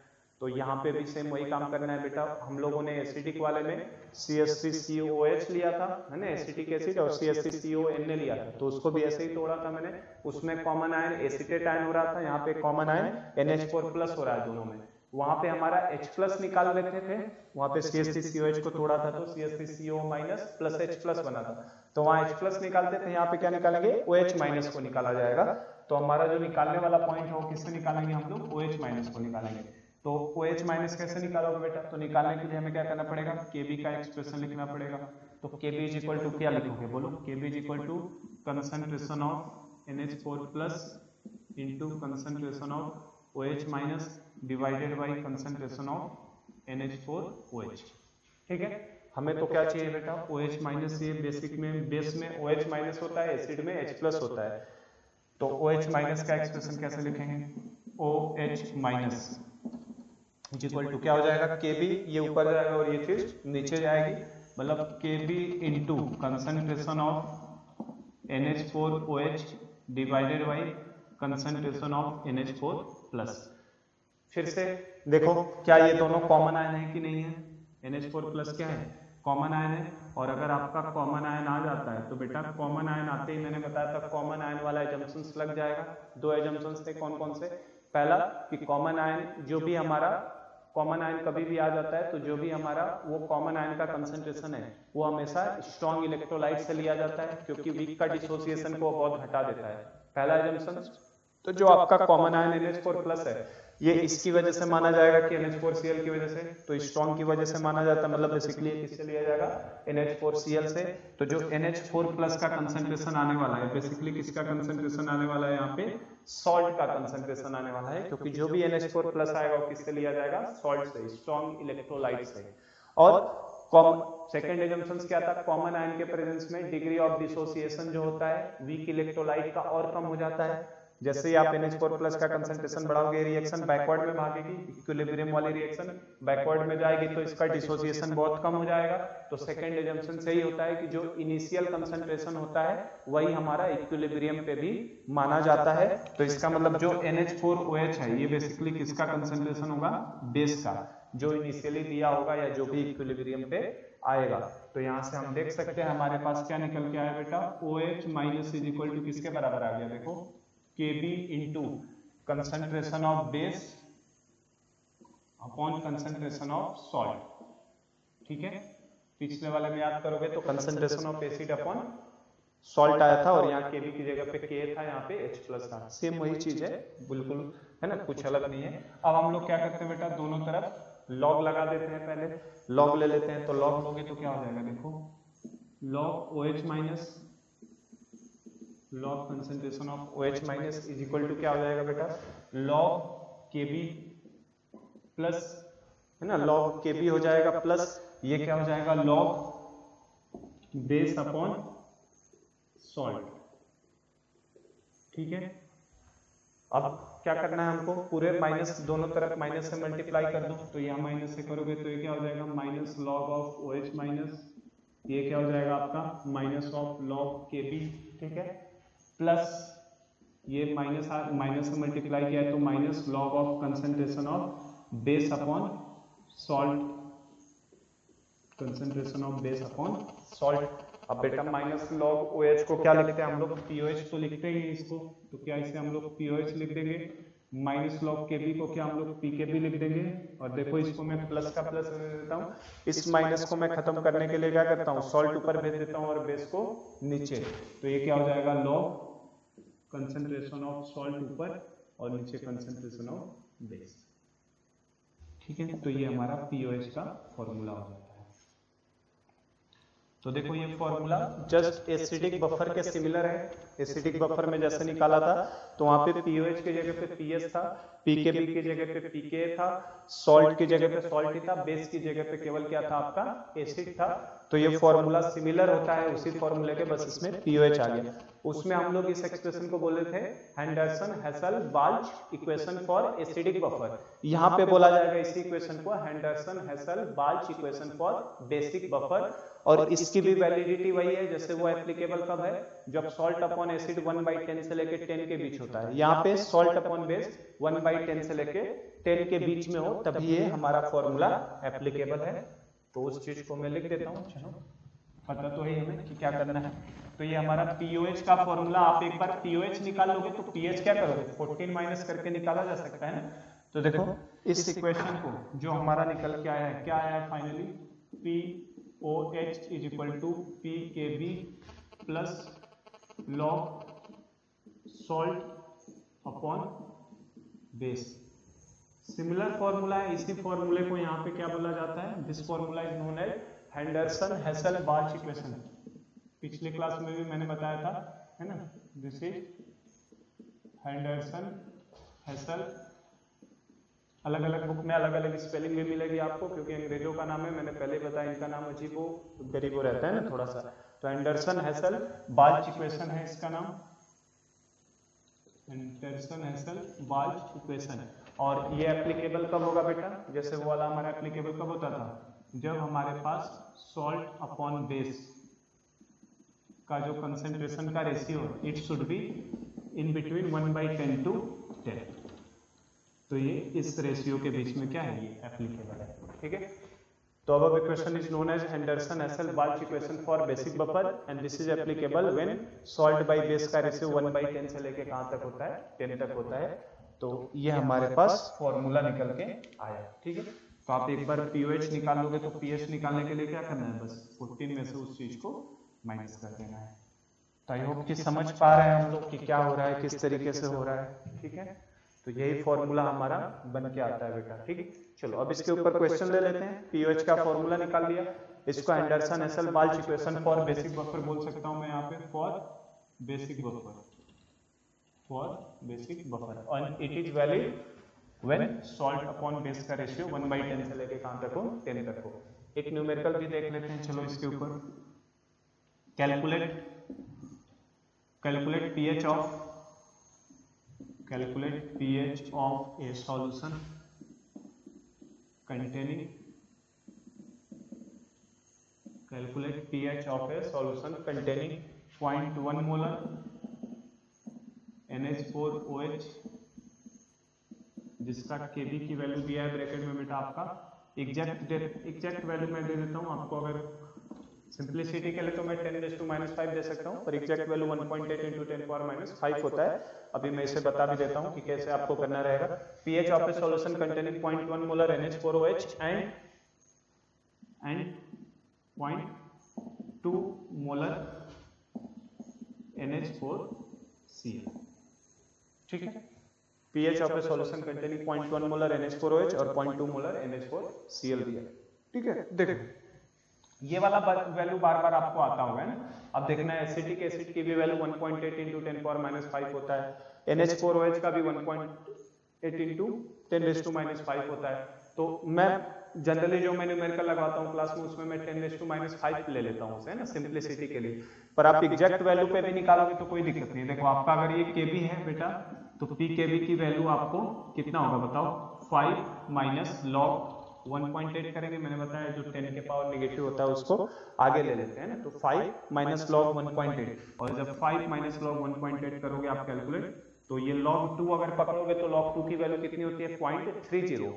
तो यहाँ पे भी सेम वही काम करना है बेटा। हम लोगों ने एसिडिक वाले में CH3COOH लिया था, है ना, एसिटिक एसिड, और CH3CON ने लिया था, तो उसको भी ऐसे ही तोड़ा था मैंने। उसमें कॉमन आयन एसिटेट आयन हो रहा था, यहाँ पे कॉमन आयन NH4+ हो रहा है दोनों में। वहां पे हमारा H+ निकाल लेते थे, वहां पे CH3COH को तोड़ा था तो CH3CO- प्लस H+ बना था, तो वहां H+ निकालते थे, यहाँ पे क्या निकालेंगे, OH- को निकाला जाएगा। तो हमारा जो निकालने वाला पॉइंट है वो किससे निकालेंगे हम लोग, OH- को निकालेंगे। तो OH- कैसे निकालोगे बेटा, तो निकालने के लिए हमें क्या करना पड़ेगा, Kb का एक्सप्रेशन लिखना पड़ेगा। तो Kb इज इक्वल टू क्या लिखोगे, बोलो, Kb is equal to concentration of NH4+ into concentration of OH- divided by concentration of NH4OH। ठीक है, हमें तो क्या चाहिए बेटा, OH- ये बेसिक में, बेस में OH- होता है, एसिड में H+ होता है। तो OH- का एक्सप्रेशन कैसे लिखेंगे, OH- इक्वल टू क्या हो जाएगा, Kb, ये ऊपर जाएगा और ये चीज नीचे जाएगी, मतलब Kb into concentration of NH4OH divided by concentration of NH4+। फिर से देखो, क्या ये दोनों कॉमन आयन है कि नहीं है, NH4+ क्या है, कॉमन आयन है। और अगर आपका कॉमन आयन आ जाता है तो बेटा कॉमन आयन आते ही मैंने बताया था कॉमन आयन वाला एजम्पशंस लग जाएगा। दो एजम्पशंस थे, कौन कौन से, पहला कि कॉमन आयन जो भी हमारा, कॉमन आयन कभी भी आ जाता है तो जो भी हमारा वो कॉमन आयन का कंसंट्रेशन है वो हमेशा स्ट्रॉन्ग इलेक्ट्रोलाइट से लिया जाता है, क्योंकि वीक का डिसोसिएशन को बहुत घटा देता है, पहला एजम्पशन। तो जो आपका कॉमन आयन NH4+ है ये इसकी वजह से माना जाएगा कि NH4Cl की वजह से, तो स्ट्रॉन्ग की वजह से माना जाता है, मतलब बेसिकली किससे लिया जाएगा, NH4Cl से। तो जो NH4+ का कंसंट्रेशन आने वाला है, बेसिकली किसका कंसंट्रेशन आने वाला है, यहाँ पे सॉल्ट का कंसंट्रेशन आने वाला है, क्योंकि जो भी NH4+ आएगा वो किससे लिया जाएगा, सॉल्ट से, स्ट्रॉन्ग इलेक्ट्रोलाइट से। और सेकेंड एजम्पशन क्या था, कॉमन आयन के प्रेजेंस में डिग्री ऑफ डिसोसिएशन जो होता है वीक इलेक्ट्रोलाइट का और कम हो जाता है। जैसे ही आप NH4+ का कंसंट्रेशन बढ़ाओगे रिएक्शन बैकवर्ड में भागेगी, इक्विलिब्रियम वाली रिएक्शन बैकवर्ड में जाएगी तो इसका डिसोसिएशन बहुत कम हो जाएगा। तो सेकंड एजम्पशन से ही होता है कि जो इनिशियल कंसंट्रेशन होता है वही हमारा इक्विलिब्रियम पे भी माना जाता है। तो इसका मतलब जो NH4OH है ये बेसिकली किसका कंसंट्रेशन होगा, बेस का, जो इनिशियली दिया होगा या जो भी इक्विलिब्रियम पे आएगा। तो यहाँ से हम देख सकते हैं हमारे पास क्या निकल के आया बेटा, OH- इज इक्वल टू किसके बराबर आ गया, देखो Kb into concentration of base upon concentration of salt. ठीक है, पिछले वाले में याद करोगे तो concentration of acid upon salt आया था और यहाँ Kb की जगह पे K था, यहाँ पे H+ था, सेम वही चीज है बिल्कुल, है ना, कुछ अलग नहीं है। अब हम लोग क्या करते हैं बेटा, दोनों तरफ लॉग लगा देते हैं, पहले लॉग ले लेते हैं। तो लॉग लोगे तो क्या हो जाएगा, देखो log OH- log concentration of OH- is equal to क्या हो जाएगा बेटा, लॉग Kb प्लस, है ना, लॉग Kb हो जाएगा प्लस ये क्या हो जाएगा, लॉग बेस अपॉन सॉल्ट। ठीक है, अब क्या करना है हमको, पूरे माइनस, दोनों तरफ माइनस से मल्टीप्लाई कर दो, तो यहाँ माइनस से करोगे तो ये क्या हो जाएगा, माइनस लॉग ऑफ OH-, ये क्या हो जाएगा आपका माइनस ऑफ लॉग Kb। ठीक है, प्लस ये माइनस से मल्टीप्लाई किया है तो minus log of concentration of base upon salt, concentration of base upon salt. अब बेटा माइनस लॉग OH को क्या लिखते हैं हम लोग, POH तो लिखते ही इसको, तो क्या इसे हम लोग POH लिख देंगे, माइनस लॉग Kb को क्या हम लोग PKb लिख देंगे। और देखो इसको मैं प्लस का प्लस दे देता हूँ, इस माइनस को मैं खत्म करने के लिए क्या करता हूँ, सॉल्ट ऊपर भेज देता हूँ और बेस को नीचे। तो ये क्या हो जाएगा, लॉग कंसंट्रेशन ऑफ सॉल्ट ऊपर और नीचे कंसंट्रेशन ऑफ बेस। ठीक है, तो ये हमारा POH का फॉर्मूला हो जाता है। तो देखो ये फॉर्मूला जस्ट एसिडिक बफर के सिमिलर है। एसिडिक बफर में जैसे निकाला था तो वहां पे POH की जगह पे PS था, PKB की जगह पे PK था, सॉल्ट की जगह पे सॉल्ट ही था, बेस की जगह पे केवल क्या था आपका एसिड था। तो ये फॉर्मूला सिमिलर होता है उसी फॉर्मूले के, बस इसमें POH आ गया। उसमें हम लोग इस एक्सप्रेशन को बोले थे हेंडरसन-हेसल-बाल्च इक्वेशन फॉर एसिडिक बफर। यहाँ पे बोला जाएगा इसी इक्वेशन को हेंडरसन-हेसल-बाल्च इक्वेशन फॉर बेसिक बफर। और इसकी भी वैलिडिटी वही है, जैसे वो एप्लीकेबल कब है, जब सॉल्ट अपॉन अपॉन एसिड 1/10 से लेके 10 के बीच होता है। यहाँ पे सॉल्ट अपॉन बेस 1/10 से लेके 10 के बीच में हो तभी ये हमारा फॉर्मूला एप्लीकेबल है। तो उस चीज को मैं लिख देता हूँ, चलो पता तो है हमें कि क्या करना है। तो ये हमारा पीओएच का फॉर्मूला, आप एक बार पीओएच निकाल लोगे तो पीएच क्या करोगे 14 माइनस करके निकाला जा सकता है ना। तो देखो इस इक्वेशन को जो हमारा निकल के आया है, क्या आया है finally, POH is equal to PKB plus log salt upon base. Similar formula है, इसी फॉर्मूले को यहाँ पे क्या बोला जाता है, this formula is known as Henderson Hasselbalch equation. पिछले क्लास में भी मैंने बताया था, है ना, दिस इज हेंडरसन हेसल। अलग अलग बुक में अलग अलग स्पेलिंग भी मिलेगी आपको, क्योंकि अंग्रेजों का नाम है, मैंने पहले बताया इनका नाम अजीब हो गरीब हो रहता है ना थोड़ा सा। तो हेंडरसन हेसल बार्च इक्वेशन है इसका नाम, हेंडरसन हेसल बार्च इक्वेशन। और ये एप्लीकेबल कब होगा बेटा, जैसे वो वाला हमारा एप्लीकेबल कब होता था, जब हमारे पास सॉल्ट अपॉन बेस का जो कंसेंट्रेशन का रेशियो है it should be in between 1/10 to 10। तो ये इस रेशियो के बीच में क्या है, ये एप्लीकेबल है, ठीक है। तो अब equation is known as Henderson Hasselbalch equation for basic buffer and this is applicable when salt by base का रेशियो 1/10 से लेके कहां तक होता है, 10 तक होता है। तो ये हमारे पास फॉर्मूला निकल के आया, ठीक है। तो आप एक बार पीओएच निकाल लोगे तो पीएच निकालने के लिए क्या करना है, बस 14 में से उस चीज को माइनस कर देना है। तो आई होप कि समझ पा रहे हैं हम लोग कि क्या हो रहा है, किस तरीके से हो रहा है, ठीक है। तो यही फॉर्मूला हमारा बन के आता है बेटा, ठीक है। चलो अब इसके ऊपर क्वेश्चन ले लेते हैं। पीओएच का फॉर्मूला निकाल लिया, इसको Henderson Hasselbalch equation for basic buffer बोल सकता हूं मैं यहाँ पे, for basic buffer, for basic buffer, और it is valid when salt upon base का रेशियो 1/10 से लेके कहां तक हो, 10 तक हो। एक न्यूमेरिकल भी देख लेते हैं, चलो इसके ऊपर calculate pH of calculate pH of a solution containing calculate pH of a solution containing 0.1 molar NH4OH जिसका Kb की वैल्यू दिया है ब्रैकेट में बेटा आपका, एग्जैक्ट वैल्यू मैं दे देता हूँ आपको। अगर सिंप्लिसिटी के लिए तो मैं 10⁻⁵ दे सकता हूँ, पर एग्जैक्ट वैल्यू 1.8 × 10⁻⁵ होता है। अभी मैं इसे बता भी देता हूँ कि कैसे आपको करना रहेगा। pH of A solution containing 0.1 molar NH4OH and 0.2 molar NH4Cl, ठीक है। pH of A solution containing 0.1 molar NH4OH और 0.2 मोलर NH4Cl दिया, ठीक है। देखो ये वाला वैल्यू बार बार आपको आता होगा ना। अब देखना है एसिटिक एसिड की भी वैल्यू 1.8 × 10⁻⁵ होता है, NH4OH का भी 1.8 × 10⁻⁵ होता है। तो मैं जनरली जो मैं न्यूमेरिकल लगाता हूँ क्लास में उसमें मैं 10⁻⁵ ले लेता हूँ उसे ना सिंप्लिसिटी के लिए। पर आप एग्जैक्ट वैल्यू पे भी निकालोगे तो कोई दिक्कत नहीं। देखो आपका अगर ये Kb है बेटा तो PKb की वैल्यू आपको कितना होगा बताओ, 5 माइनस लॉग 1.8 करेंगे, मैंने बताया जो 10 के पावर नेगेटिव होता है उसको आगे ले लेते हैं ना। तो 5 माइनस लॉग 1.8, और जब 5 माइनस लॉग 1.8 करोगे आप कैलकुलेट, तो ये log 2 अगर पकड़ोगे तो log 2 की वैल्यू कितनी होती है 0.30,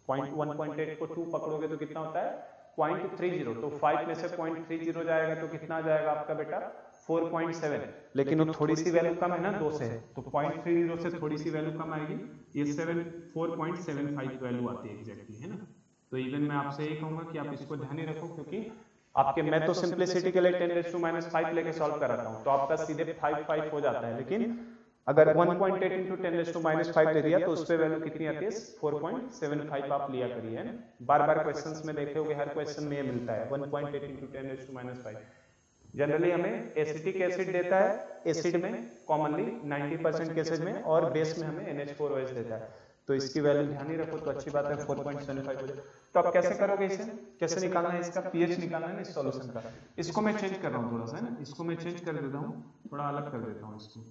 1.8 को 2 पकड़ोगे तो कितना होता है 0.30। तो 5 में से 0.30 जाएगा तो कितना जाएगा आपका बेटा 4.7, लेकिन वो थोड़ी सी वैल्यू कम है ना 2 से, तो 0.30 से थोड़ी सी वैल्यू कम आएगी, ये 4.75 वैल्यू आती है एग्जैक्टली, है ना। तो इवन मैं आपसे ये कहूंगा कि आप इसको ध्यान ही रखो, क्योंकि आपके मैं तो सिंप्लिसिटी के लिए 10⁻⁵ लेके सॉल्व कराता हूं तो आपका सीधे 5 हो जाता है, लेकिन अगर 1.8 × 10⁻⁵ ले दिया तो उस पे वैल्यू कितनी आती है 4.75 आप लिया करिए, बार बार क्वेश्चंस में देखे होगे, हर क्वेश्चन में ये मिलता है 1.8 × 10⁻⁵। जनरली हमें एसिटिक एसिड देता है, एसिड में कॉमनली 90% केसेज में, और बेस में हमें NH4OH देता है। तो इसकी वैल्यू ध्यान ही रखो तो अच्छी बात है, 4.75 हो जाए। तो आप कैसे करोगे इसे, कैसे निकालना है इसका pH निकालना है इस सॉल्यूशन का। इसको मैं चेंज कर रहा हूँ थोड़ा सा, है ना, इसको मैं चेंज कर देता हूँ, थोड़ा अलग कर देता हूँ इसको,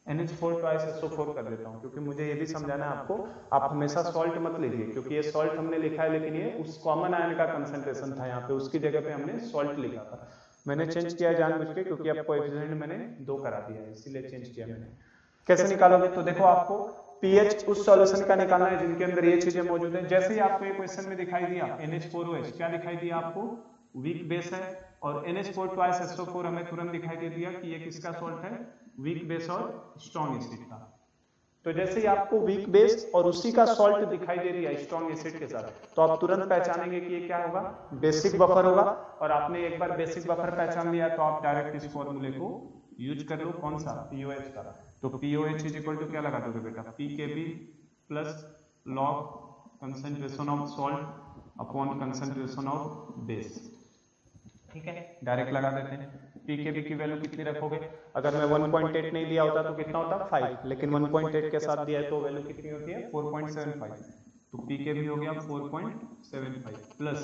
NH4 twice SO4 कर देता हूँ, क्योंकि मुझे ये भी समझाना है आपको। आप हमेशा सॉल्ट मत लीजिए, क्योंकि ये सॉल्ट हमने लिखा है लेकिन ये उस कॉमन आयन का कंसंट्रेशन था यहाँ पे, उसकी जगह पे हमने सॉल्ट लिखा था। मैंने चेंज किया जानबूझ के क्योंकि अब कोएफिशिएंट मैंने 2 करा दिया है, इसीलिए चेंज किया मैंने। कैसे निकालोगे? तो देखो आपको pH उस सॉल्यूशन का निकालना है जिनके अंदर ये चीजें मौजूद है। जैसे ही आपको ये क्वेश्चन में दिखाई दिया NH4OH, क्या दिखाई दिया आपको? वीक बेस है, और NH4 ट्वाइस SO4 हमें तुरंत दिखाई दे दिया कि ये किसका सॉल्ट है? वीक बेस और स्ट्रॉन्ग एसिड का। तो जैसे ही आपको वीक बेस और उसी का सॉल्ट दिखाई दे दिया स्ट्रॉन्ग एसिड के साथ, तो आप तुरंत पहचानेंगे कि ये क्या होगा? बेसिक बफर होगा। और आपने एक बार बेसिक बफर पहचान लिया तो आप डायरेक्ट इस फॉर्मूले को यूज कर लो। कौन सा? POH का। तो POH इज इक्वल टू क्या लगा दोगे बेटा? PKB plus log concentration of salt upon concentration of base. ठीक है, डायरेक्ट लगा देते हैं। PKB की वैल्यू कितनी रखोगे? अगर मैं 1.8 नहीं दिया होता तो कितना होता? 5, लेकिन 1.8 के साथ दिया है तो वैल्यू कितनी होती है? 4.75। तो PKB हो गया 4.75 plus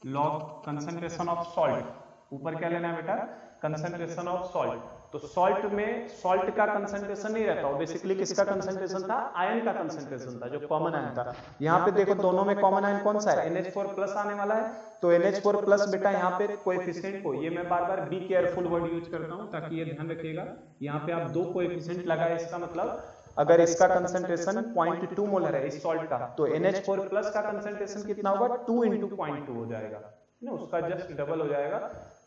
log concentration of salt. ऊपर क्या लेना है बेटा? Concentration of salt. तो सॉल्ट में सॉल्ट का कंसंट्रेशन नहीं रहता, बेसिकली किसका कंसंट्रेशन था? आयन का कंसंट्रेशन था, जो कॉमन आयन था। यहाँ पे देखो दोनों में कॉमन आयन कौन सा है? NH4 प्लस आने वाला है। तो NH4 प्लस बेटा यहाँ पे कोएफिशिएंट को, ये मैं बार बार बी केयरफुल वर्ड यूज करता हूँ ताकि ये ध्यान रखिएगा, यहाँ पे आप 2 कोएफिशिएंट लगाए, इसका मतलब अगर इसका कंसंट्रेशन 0.2 मोलर है इस सॉल्ट का, तो NH4 प्लस का कंसंट्रेशन कितना होगा? 2 × 0.2 हो जाएगा ना, उसका जस्ट डबल हो जाएगा।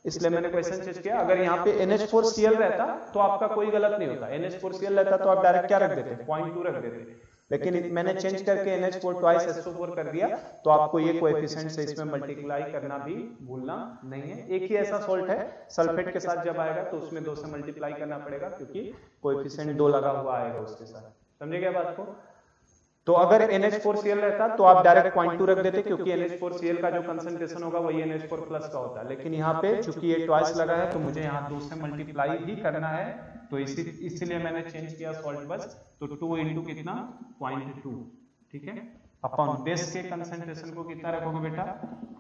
इसलिए मैंने क्वेश्चन चेंज किया। अगर यहाँ पे NH4Cl रहता तो आपका कोई गलत नहीं होता। NH4Cl रहता तो आप डायरेक्ट क्या रख देते? 0.2 रख देते। लेकिन मैंने चेंज करके NH4 ट्वाइस SO4 कर दिया, तो आपको ये कोएफिशिएंट से इसमें मल्टीप्लाई करना भी भूलना नहीं है। एक ही ऐसा सॉल्ट है, सल्फेट के साथ जब आएगा तो उसमें 2 से मल्टीप्लाई करना पड़ेगा क्योंकि कोएफिशिएंट 2 लगा हुआ आएगा उसके साथ। समझे क्या बात को? तो अगर NH4Cl रहता तो आप डायरेक्ट 0.2 रख देते क्योंकि NH4Cl का जो कंसंट्रेशन होगा वही NH4 प्लस का होता है। लेकिन यहाँ पे चूंकि ये ट्वाइस लगा है तो मुझे यहाँ 2 से मल्टीप्लाई ही करना है, तो इसीलिए मैंने चेंज किया सॉल्ट बस। तो 2 × कितना? 0.2। ठीक है, अपॉन बेस के कंसंट्रेशन को कितना रखोगे बेटा?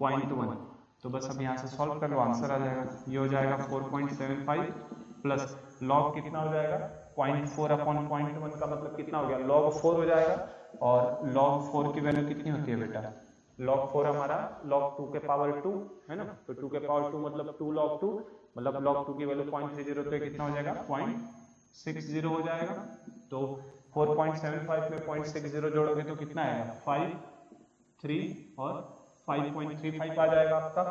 0.1। तो बस अब यहाँ से सॉल्व कर लो, आंसर आ जाएगा। ये हो जाएगा 4.75 प्लस लॉग कितना हो जाएगा? 0.4 अपॉन 0.1 का मतलब कितना हो गया? log 4 हो जाएगा। और log 4 की वैल्यू कितनी होती है बेटा? log 4 हमारा log 2 के पावर 2 है ना, तो 2 के पावर 2 मतलब 2 log 2, मतलब log 2 की वैल्यू 0.30, तो कितना हो जाएगा? 0.60 हो जाएगा। तो 4.75 में 0.60 जोड़ोगे तो कितना आएगा? 5, 3 और 5.35 आ जाएगा आपका।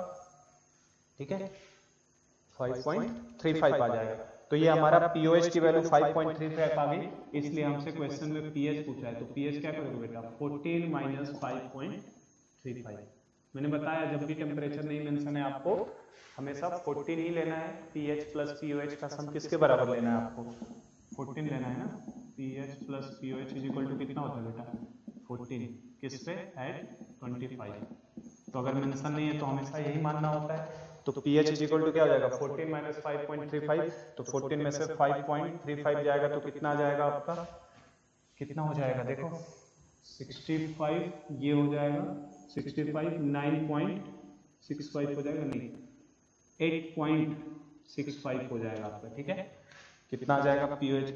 ठीक है, 5.35 आ जाएगा। तो ये हमारा POH की वैल्यू 5.35 आ गई, इसलिए हमसे क्वेश्चन में pH पूछा है। तो pH क्या करोगे बेटा? 14 माइनस 5.35। मैंने बताया जब भी टेम्परेचर नहीं मेंशन है आपको हमेशा 14 ही लेना है। pH प्लस POH का सम किसके बराबर लेना है आपको? 14 लेना है ना। pH plus POH is equal to कितना होता है बेटा? 14 किस पे? एट 25। तो अगर मेंशन नहीं है तो हमेशा यही मानना होता है। तो pH इज इक्वल टू क्या हो जाएगा? 14 माइनस 5.35। तो 14 में से 5.35 जाएगा तो कितना आ जाएगा आपका? कितना हो जाएगा देखो? 65 ये हो जाएगा 65, 9.65 हो जाएगा, नहीं 8.65 हो जाएगा आपका। ठीक है, कितना आ जाएगा? pH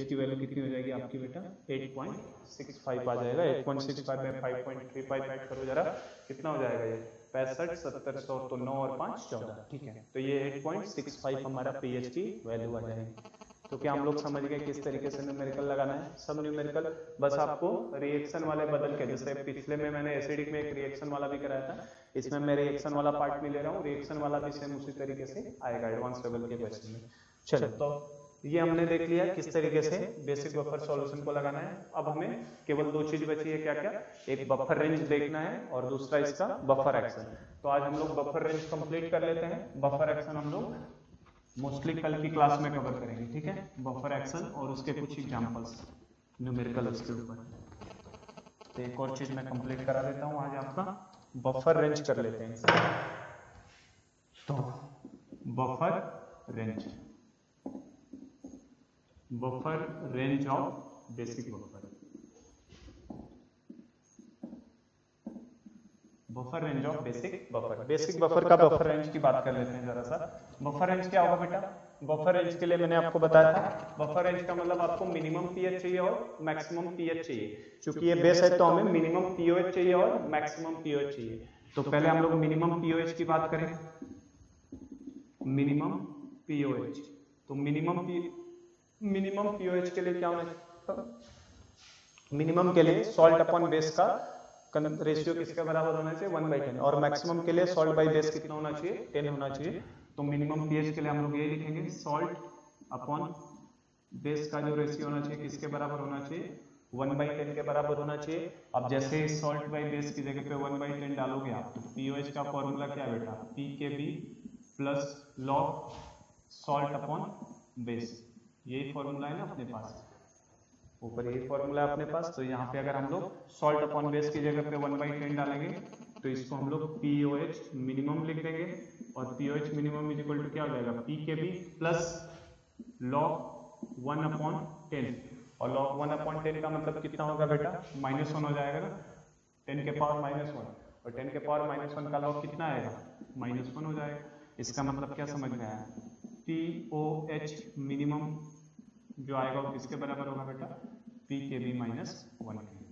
की वैल्यू कितनी हो जाएगी आपकी बेटा? 8.65 आ जाएगा। 8.65 में 5.35 ऐड करो जरा, कितना हो जाएगा ये? 65, 70, 100, तो 9 और 5 14। ठीक है, तो ये 8.65 हमारा pH की वैल्यू आ जाएगी। तो क्या हम लोग समझ गए किस तरीके से न्यूमेरिकल लगाना है? सब न्यूमेरिकल बस आपको रिएक्शन वाले बदल के, जैसे पिछले में मैंने एसिडिक में एक रिएक्शन वाला भी कराया था, इसमें मैं रिएक्शन वाला पार्ट नहीं ले रहा हूँ, रिएक्शन वाला भी सेम उसी तरीके से आएगा एडवांस लेवल के क्वेश्चन में। चलो, तो ये हमने देख लिया किस तरीके से बेसिक बफर सॉल्यूशन को लगाना है। अब हमें केवल 2 चीज बची है, क्या क्या? एक बफर रेंज देखना है और दूसरा इसका बफर एक्शन। तो आज हम लोग बफर रेंज कंप्लीट कर लेते हैं। बफर एक्शन हम लोग मोस्टली कल की क्लास में कवर करेंगे। ठीक है, बफर एक्शन और उसके कुछ एग्जांपल्स न्यूमेरिकल उसके ऊपर। तो एक और चीज मैं कंप्लीट करा देता हूँ आज आपका, बफर रेंज कर लेते हैं। तो buffer range, buffer range of basic buffer, buffer range of basic buffer. Basic buffer का बफर रेंज की बात कर लेते हैं जरा सा। बफर रेंज क्या होगा बेटा? बफर रेंज के लिए मैंने आपको बताया था, बफर रेंज का मतलब आपको मिनिमम pH चाहिए और मैक्सिमम pH चाहिए। क्योंकि ये बेस है तो हमें मिनिमम pOH चाहिए और मैक्सिमम pOH चाहिए। तो पहले हम लोग मिनिमम pOH की बात करें। Minimum pOH. तो मिनिमम पीओएच के लिए क्या होना, मिनिमम के लिए सॉल्ट अपॉन बेस का रेशियो किसके बराबर होना चाहिए 1/10, और मैक्सिमम के लिए सॉल्ट बाय बेस कितना होना चाहिए 10 होना चाहिए। तो मिनिमम पीएच के लिए हम लोग ये लिखेंगे सॉल्ट अपॉन बेस का जो रेशियो होना चाहिए किसके बराबर होना चाहिए 1/10 के बराबर होना चाहिए। अब जैसे ही सॉल्ट बाय बेस की जगह पे 1/10 डालोगे आप, तो पीओएच का फॉर्मूला क्या बेटा, pKb plus log salt upon base, यही फॉर्मूला है ना अपने पास, ऊपर यही फॉर्मूला है अपने पास। तो यहाँ पे अगर हम लोग सॉल्ट अपॉन बेस की जगह पे 1/10 डालेंगे तो इसको हम लोग पीओएच मिनिमम लिख देंगे, और pOH minimum is equal to क्या हो जाएगा पीकेबी प्लस लॉग 1/10, और लॉग 1/10 का मतलब कितना होगा बेटा -1 हो जाएगा ना, 10 के पावर -1, और 10 के पावर -1 का लॉग कितना आएगा -1 हो जाएगा। इसका मतलब क्या समझ में आया, पीओएच मिनिमम जो आएगा वो किसके बराबर होगा बेटा पीकेबी -1 के,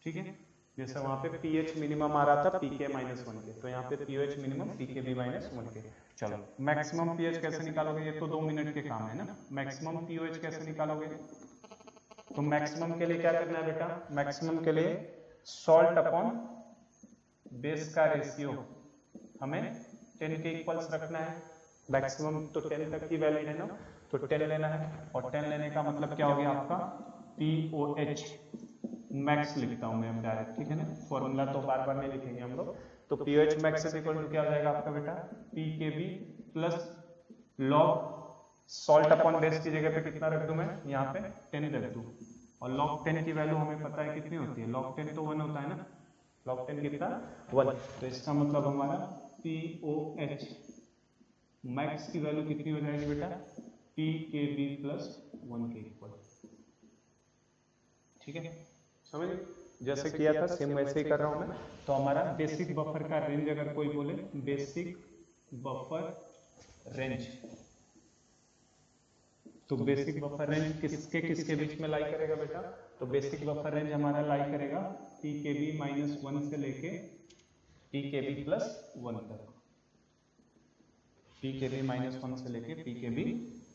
ठीक है। जैसे वहां पे पीएच मिनिमम आ रहा था पीके -1 के, तो यहाँ पे पीओएच मिनिमम पीकेबी -1 के। चलो मैक्सिमम पीएच कैसे निकालोगे, ये तो 2 मिनट के काम है ना। मैक्सिमम पीओएच कैसे निकालोगे, तो मैक्सिमम के लिए क्या करना है बेटा, मैक्सिमम के लिए सॉल्ट अपॉन बेस का रेशियो हमें 10 के इक्वल्स रखना है। मैक्सिमम तो 10 तक की वैल्यू है ना, तो 10 लेना है, और 10 लेने का मतलब क्या हो गया आपका पीओएच मैक्स लिखता हूं मैं डायरेक्ट, ठीक है ना, फॉर्मूला तो बार बार नहीं लिखेंगे हम लोग। तो pOH max is equal to क्या हो जाएगा आपका बेटा pKb plus log salt upon base की जगह पे कितना रख दूं मैं, यहाँ पे 10 रख दूं, और लॉग 10 की वैल्यू हमें पता है कितनी होती है, लॉग 10 तो 1 होता है ना, लॉग 10 कितना 1, तो इसका मतलब हमारा पीओएच मैक्स की वैल्यू कितनी हो जाएगी बेटा पीकेबी प्लस 1 के इक्वल, ठीक है, समझ जैसे किया था सेम वैसे ही कर रहा हूं मैं। तो हमारा बेसिक बफर का रेंज अगर कोई बोले, बेसिक बफर रेंज, तो बेसिक बफर रेंज किसके बीच में लाई करेगा बेटा, तो बेसिक बफर रेंज हमारा लाई करेगा पीकेबी -1 से लेके पीकेबी प्लस 1 तक, पीकेबी -1 से लेके पीकेबी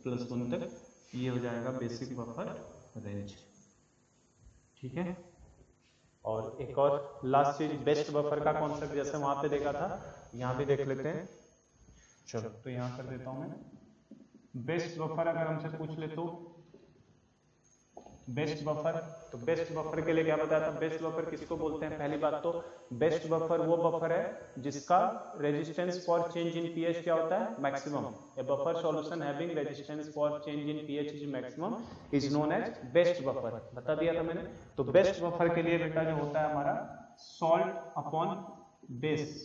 प्लस 1 तक, ये हो जाएगा बेसिक बफर रेंज, ठीक है। और एक और लास्ट चीज बेस्ट बफर का कॉन्सेप्ट जैसे वहां पे देखा था, यहाँ भी देख लेते हैं। चलो तो यहाँ कर देता हूं मैं, बेस्ट बफर अगर हमसे पूछ ले तो बेस्ट बफर, तो बेस्ट बफर के लिए क्या बताया था, बेस्ट बफर किसको बोलते हैं, पहली बात तो बेस्ट बफर वो बफर है जिसका resistance for change in pH क्या होता है maximum. A buffer solution having resistance for change in pH is maximum is known as best buffer, बता दिया था मैंने। तो बेस्ट बफर के लिए बेटा जो होता है हमारा सॉल्ट अपॉन बेस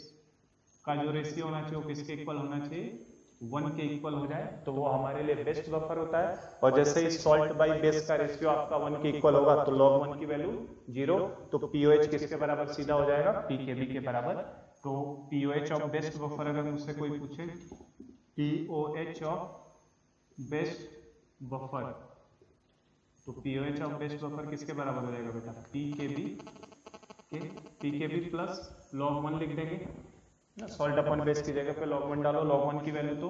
का जो रेशियो होना चाहिए वो किसके इक्वल होना चाहिए 1 के इक्वल हो जाए, तो वो हमारे लिए बेस्ट बफर होता है। और जैसे ही सॉल्ट बाय बेस का रेशियो आपका 1 के इक्वल होगा तो log 1 की वैल्यू 0, तो पीओएच किसके बराबर सीधा हो जाएगा पीकेबी के बराबर। तो पीओएच ऑफ बेस्ट बफर अगर मुझसे कोई पूछे, पीओएच ऑफ बेस्ट बफर, तो पीओएच ऑफ बेस्ट बफर किसके बराबर हो जाएगा बेटा पीकेबी प्लस log 1 लिख देंगे, सॉल्ट अपॉन बेस की जगह पे log 1 डालो, log 1 की वैल्यू तो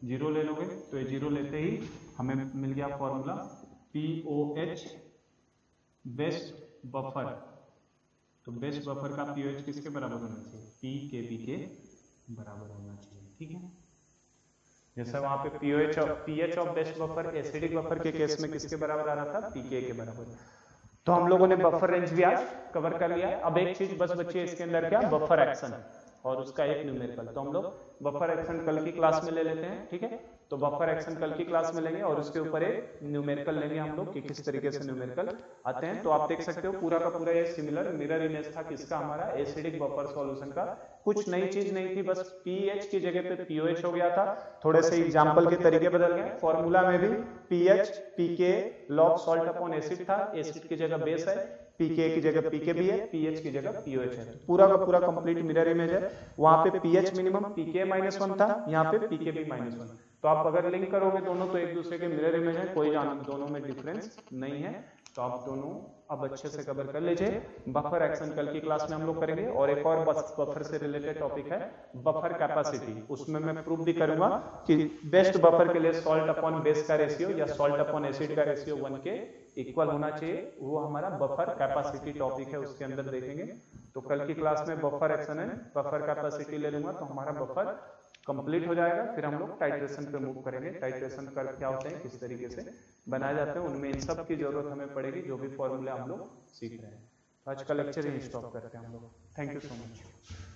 0 ले लोगे, तो ये 0 लेते ही हमें मिल गया फॉर्मूला पीओएच बेस्ट बफर। तो बेस्ट बफर का पीओएच किसके बराबर होना चाहिए पीकेबी के बराबर होना चाहिए, ठीक है। जैसे वहां पे pH of best buffer acidic buffer के केस में किसके बराबर आ रहा था पीके के बराबर। तो हम लोगों ने बफर रेंज भी आज कवर कर लिया। अब एक चीज बस बची है इसके अंदर, क्या बफर एक्शन और उसका एक न्यूमेरिकल। तो हम लोग बफर एक्शन कल की क्लास में ले लेते हैं, ठीक है। तो बफर एक्शन कल की क्लास में लेंगे और उसके ऊपर एक न्यूमेरिकल लेंगे हम लोग कि किस तरीके से न्यूमेरिकल आते हैं। तो आप देख सकते हो पूरा का पूरा ये सिमिलर मिरर इमेज था किसका, हमारा एसिडिक बफर सॉल्यूशन का। कुछ नई चीज नहीं थी, बस पीएच की जगह पे पीओएच हो गया था, थोड़े से एग्जांपल के तरीके बदल गए। फॉर्मूला में भी पीएच पीके लॉग सॉल्ट अपॉन एसिड था, एसिड की जगह बेस है, पीके की जगह पीकेबी है, पीएच की जगह पीओएच है। पूरा का पूरा कंप्लीट मिरर इमेज है। वहां पे पीएच मिनिमम पीके -1 था, यहाँ पे पीकेबी -1। तो आप अगर लिंक करोगे दोनों तो एक दूसरे के मिरर इमेज है, कोई दोनों में डिफरेंस नहीं है। तो आप दोनों अब अच्छे से कवर कर लीजिए। बफर एक्शन कल की क्लास में हम लोग करेंगे, और एक और बफर से रिलेटेड टॉपिक है बफर कैपेसिटी। उसमें मैं प्रूव भी करूंगा कि बेस्ट बफर के लिए सॉल्ट अपॉन बेस का रेशियो या सॉल्ट अपॉन एसिड का रेशियो 1 के इक्वल होना चाहिए। वो हमारा बफर कैपेसिटी टॉपिक है, उसके अंदर देखेंगे। तो कल की क्लास में बफर एक्शन है, बफर कैपेसिटी ले लूंगा तो हमारा बफर कंप्लीट हो जाएगा। फिर हम लोग टाइट्रेशन पे मूव करेंगे। टाइट्रेशन कर्व क्या होते हैं, किस तरीके से बनाए जाते हैं, उनमें इन सब की जरूरत हमें पड़ेगी, जो भी फॉर्मूला हम लोग सीख रहे हैं। आज का लेक्चर यही स्टॉप करते हैं हम लोग। Thank you so much.